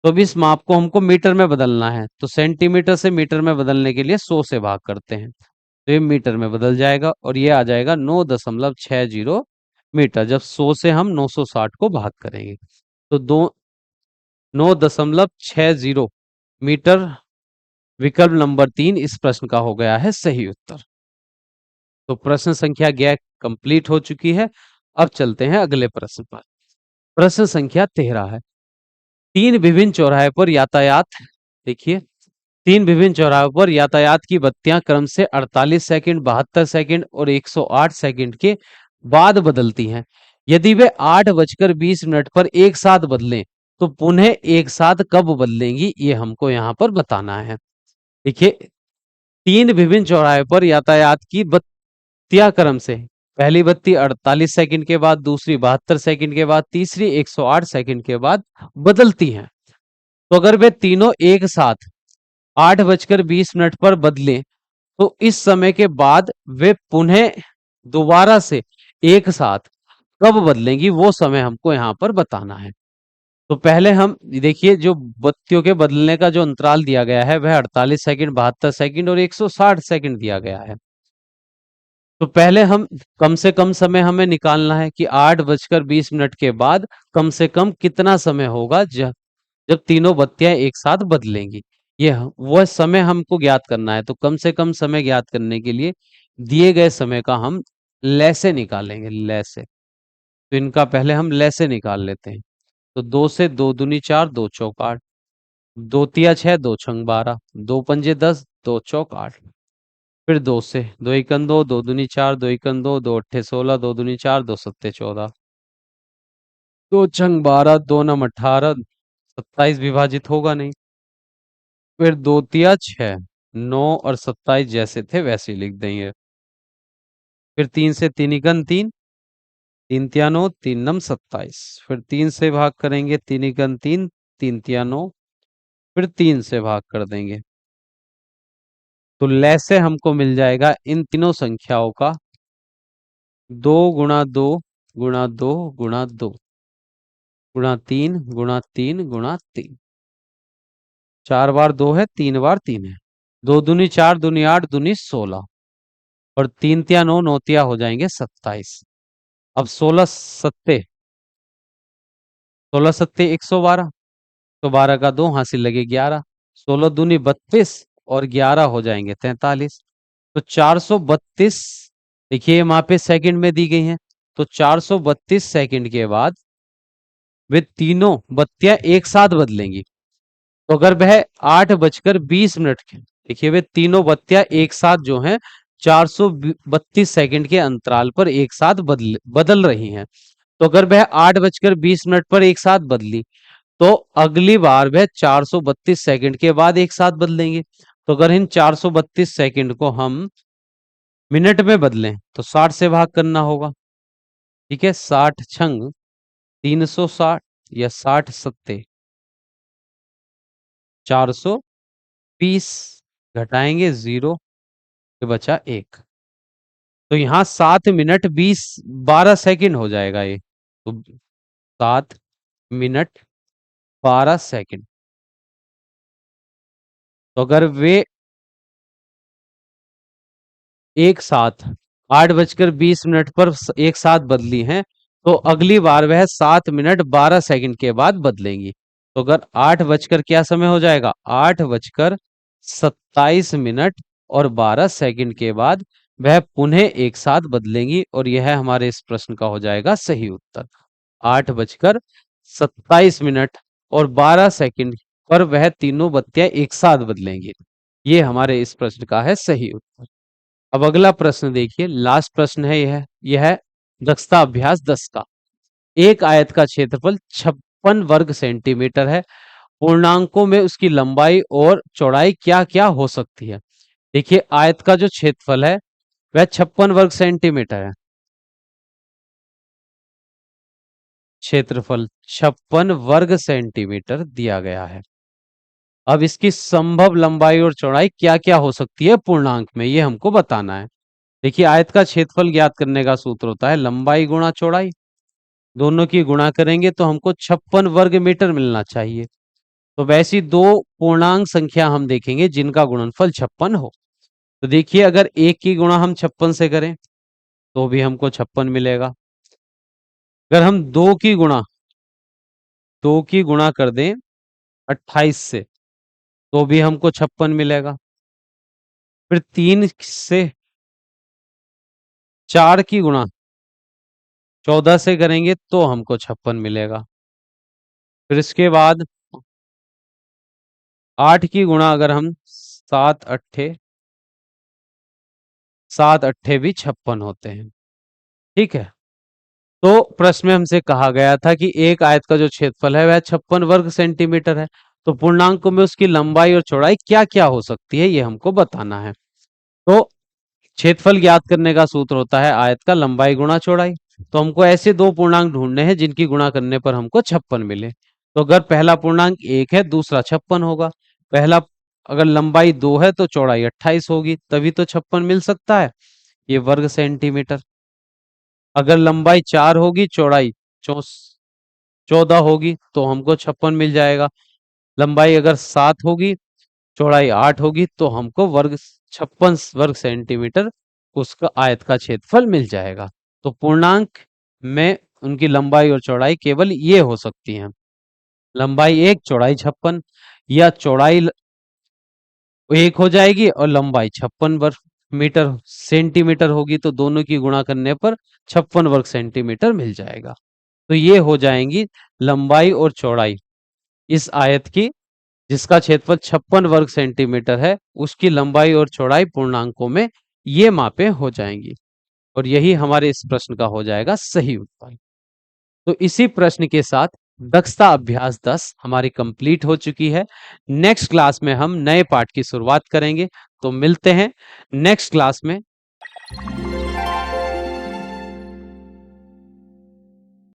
[SPEAKER 1] तो अब इस माप को हमको मीटर में बदलना है, तो सेंटीमीटर से मीटर में बदलने के लिए 100 से भाग करते हैं, तो ये मीटर में बदल जाएगा और ये आ जाएगा 9.60 मीटर, जब 100 से हम 960 को भाग करेंगे। तो 9.60 मीटर विकल्प नंबर 3 इस प्रश्न का हो गया है सही उत्तर। तो प्रश्न संख्या 11 कंप्लीट हो चुकी है। अब चलते हैं अगले प्रश्न पर। प्रश्न संख्या 13 है। तीन विभिन्न चौराहे पर यातायात, देखिए, तीन विभिन्न चौराहों पर यातायात की बत्तियां क्रम से 48 सेकंड, 72 सेकंड और 108 सेकंड के बाद बदलती हैं। यदि वे 8:20 पर एक साथ बदलें तो पुनः एक साथ कब बदलेंगी, ये हमको यहाँ पर बताना है। देखिए, तीन विभिन्न चौराहे पर यातायात की बत्तियां क्रम से, पहली बत्ती 48 सेकंड के बाद, दूसरी 72 सेकंड के बाद, तीसरी 108 सेकंड के बाद बदलती हैं। तो अगर वे तीनों एक साथ 8:20 पर बदलें तो इस समय के बाद वे पुनः दोबारा से एक साथ कब बदलेंगी, वो समय हमको यहाँ पर बताना है। तो पहले हम देखिए, जो बत्तियों के बदलने का जो अंतराल दिया गया है वह 48 सेकंड, 72 सेकंड और 160 सेकंड दिया गया है। तो पहले हम कम से कम समय हमें निकालना है कि 8:20 के बाद कम से कम कितना समय होगा जब तीनों बत्तियां एक साथ बदलेंगी। वह समय हमको ज्ञात करना है। तो कम से कम समय ज्ञात करने के लिए दिए गए समय का हम लैसे निकालेंगे, लैसे। तो इनका पहले हम लैसे निकाल लेते हैं। तो 2 से 2 दूनी 4, 2 चौक 8, 2 तिया 6, 2 छंग 12, 2 पंजे 10, 2 चौक 8। फिर 2 से 2 एकन 2, 2 दूनी 4, 2 एकन 2, 2 अट्ठे 16, 2 दूनी 4, 2 सत्ते 14, 2 छंग 12, 2 नम 18, 27 विभाजित होगा नहीं। फिर 2 तिया 6, 9 और 27 जैसे थे वैसे ही लिख देंगे। फिर 3 से 3 एकन 3, 3 तिया 9, 3 नम 27। फिर 3 से भाग करेंगे, 3 एकन 3, 3 तिया 9। फिर 3 से भाग कर देंगे। तो लैसे हमको मिल जाएगा इन तीनों संख्याओं का 2 गुणा 2 गुणा 2 गुणा 2 गुणा 3 गुणा 3 गुणा 3। 4 बार 2 है, 3 बार 3 है। 2 दूनी 4, दूनी 8, दूनी 16 और 3 तिया 9, 9 तिया हो जाएंगे 27। अब 16 सत्ते, 16 सत्ते 112। तो 12 का 2 हासिल लगे 11। 16 दूनी 32 और 11 हो जाएंगे 43। तो 432, देखिए ये मापे सेकंड में दी गई हैं। तो 432 सेकंड के बाद वे तीनों बत्तियां एक साथ बदलेंगी। तो अगर वह 8:20 के, देखिए वे तीनों बत्तियां एक साथ जो हैं 432 सेकंड के अंतराल पर एक साथ बदल बदल रही हैं। तो अगर वह 8:20 पर एक साथ बदली, तो अगली बार वह 432 सेकंड के बाद एक साथ बदलेंगे। तो अगर इन 432 सेकंड को हम मिनट में बदलें तो 60 से भाग करना होगा। ठीक है, 60 छंग 360 या 60 सत्ते 420, घटाएंगे 0, तो बचा 1। तो यहाँ 7 मिनट 12 सेकंड हो जाएगा ये। तो 7 मिनट 12 सेकंड। तो अगर वे एक साथ 8:20 पर एक साथ बदली हैं, तो अगली बार वह 7 मिनट 12 सेकंड के बाद बदलेंगी। तो अगर 8 बजकर क्या समय हो जाएगा, 8:27 मिनट और 12 सेकंड के बाद वह पुनः एक साथ बदलेंगी और यह हमारे इस प्रश्न का हो जाएगा सही उत्तर। 8:27 मिनट और 12 सेकंड पर वह तीनों बत्तियां एक साथ बदलेंगी। ये हमारे इस प्रश्न का है सही उत्तर। अब अगला प्रश्न देखिए, लास्ट प्रश्न है यह है दक्षता अभ्यास 10 का। एक आयत का क्षेत्रफल 56 वर्ग सेंटीमीटर है। पूर्णांकों में उसकी लंबाई और चौड़ाई क्या क्या हो सकती है। देखिए आयत का जो क्षेत्रफल है वह 56 वर्ग सेंटीमीटर है। क्षेत्रफल 56 वर्ग सेंटीमीटर दिया गया है। अब इसकी संभव लंबाई और चौड़ाई क्या क्या हो सकती है पूर्णांक में, ये हमको बताना है। देखिए आयत का क्षेत्रफल ज्ञात करने का सूत्र होता है लंबाई गुणा चौड़ाई। दोनों की गुणा करेंगे तो हमको 56 वर्ग मीटर मिलना चाहिए। तो वैसी दो पूर्णांक संख्या हम देखेंगे जिनका गुणनफल 56 हो। तो देखिए अगर एक की गुणा हम 56 से करें तो भी हमको 56 मिलेगा। अगर हम दो की गुणा कर दें 28 से तो भी हमको 56 मिलेगा। फिर 3 से 4 की गुणा 14 से करेंगे तो हमको 56 मिलेगा। फिर इसके बाद 8 की गुणा अगर हम 7 अट्ठे भी 56 होते हैं। ठीक है, तो प्रश्न में हमसे कहा गया था कि एक आयत का जो क्षेत्रफल है वह 56 वर्ग सेंटीमीटर है। तो पूर्णांकों में उसकी लंबाई और चौड़ाई क्या क्या हो सकती है ये हमको बताना है। तो क्षेत्रफल ज्ञात करने का सूत्र होता है आयत का लंबाई गुणा चौड़ाई। तो हमको ऐसे दो पूर्णांक ढूंढने हैं जिनकी गुणा करने पर हमको 56 मिले। तो अगर पहला पूर्णांक 1 है, दूसरा 56 होगा। पहला अगर लंबाई 2 है तो चौड़ाई 28 होगी, तभी तो 56 मिल सकता है, ये वर्ग सेंटीमीटर। अगर लंबाई 4 होगी, चौड़ाई 14 होगी तो हमको 56 मिल जाएगा। लंबाई अगर 7 होगी, चौड़ाई 8 होगी तो हमको 56 वर्ग सेंटीमीटर उसका आयत का क्षेत्रफल मिल जाएगा। तो पूर्णांक में उनकी लंबाई और चौड़ाई केवल ये हो सकती है, लंबाई 1 चौड़ाई 56, या चौड़ाई 1 हो जाएगी और लंबाई 56 वर्ग मीटर सेंटीमीटर होगी, तो दोनों की गुणा करने पर 56 वर्ग सेंटीमीटर मिल जाएगा। तो ये हो जाएंगी लंबाई और चौड़ाई इस आयत की, जिसका क्षेत्रफल 56 वर्ग सेंटीमीटर है, उसकी लंबाई और चौड़ाई पूर्णांकों में ये मापे हो जाएंगी, और यही हमारे इस प्रश्न का हो जाएगा सही उत्तर। तो इसी प्रश्न के साथ दक्षता अभ्यास 10 हमारी कंप्लीट हो चुकी है। नेक्स्ट क्लास में हम नए पाठ की शुरुआत करेंगे। तो मिलते हैं नेक्स्ट क्लास में।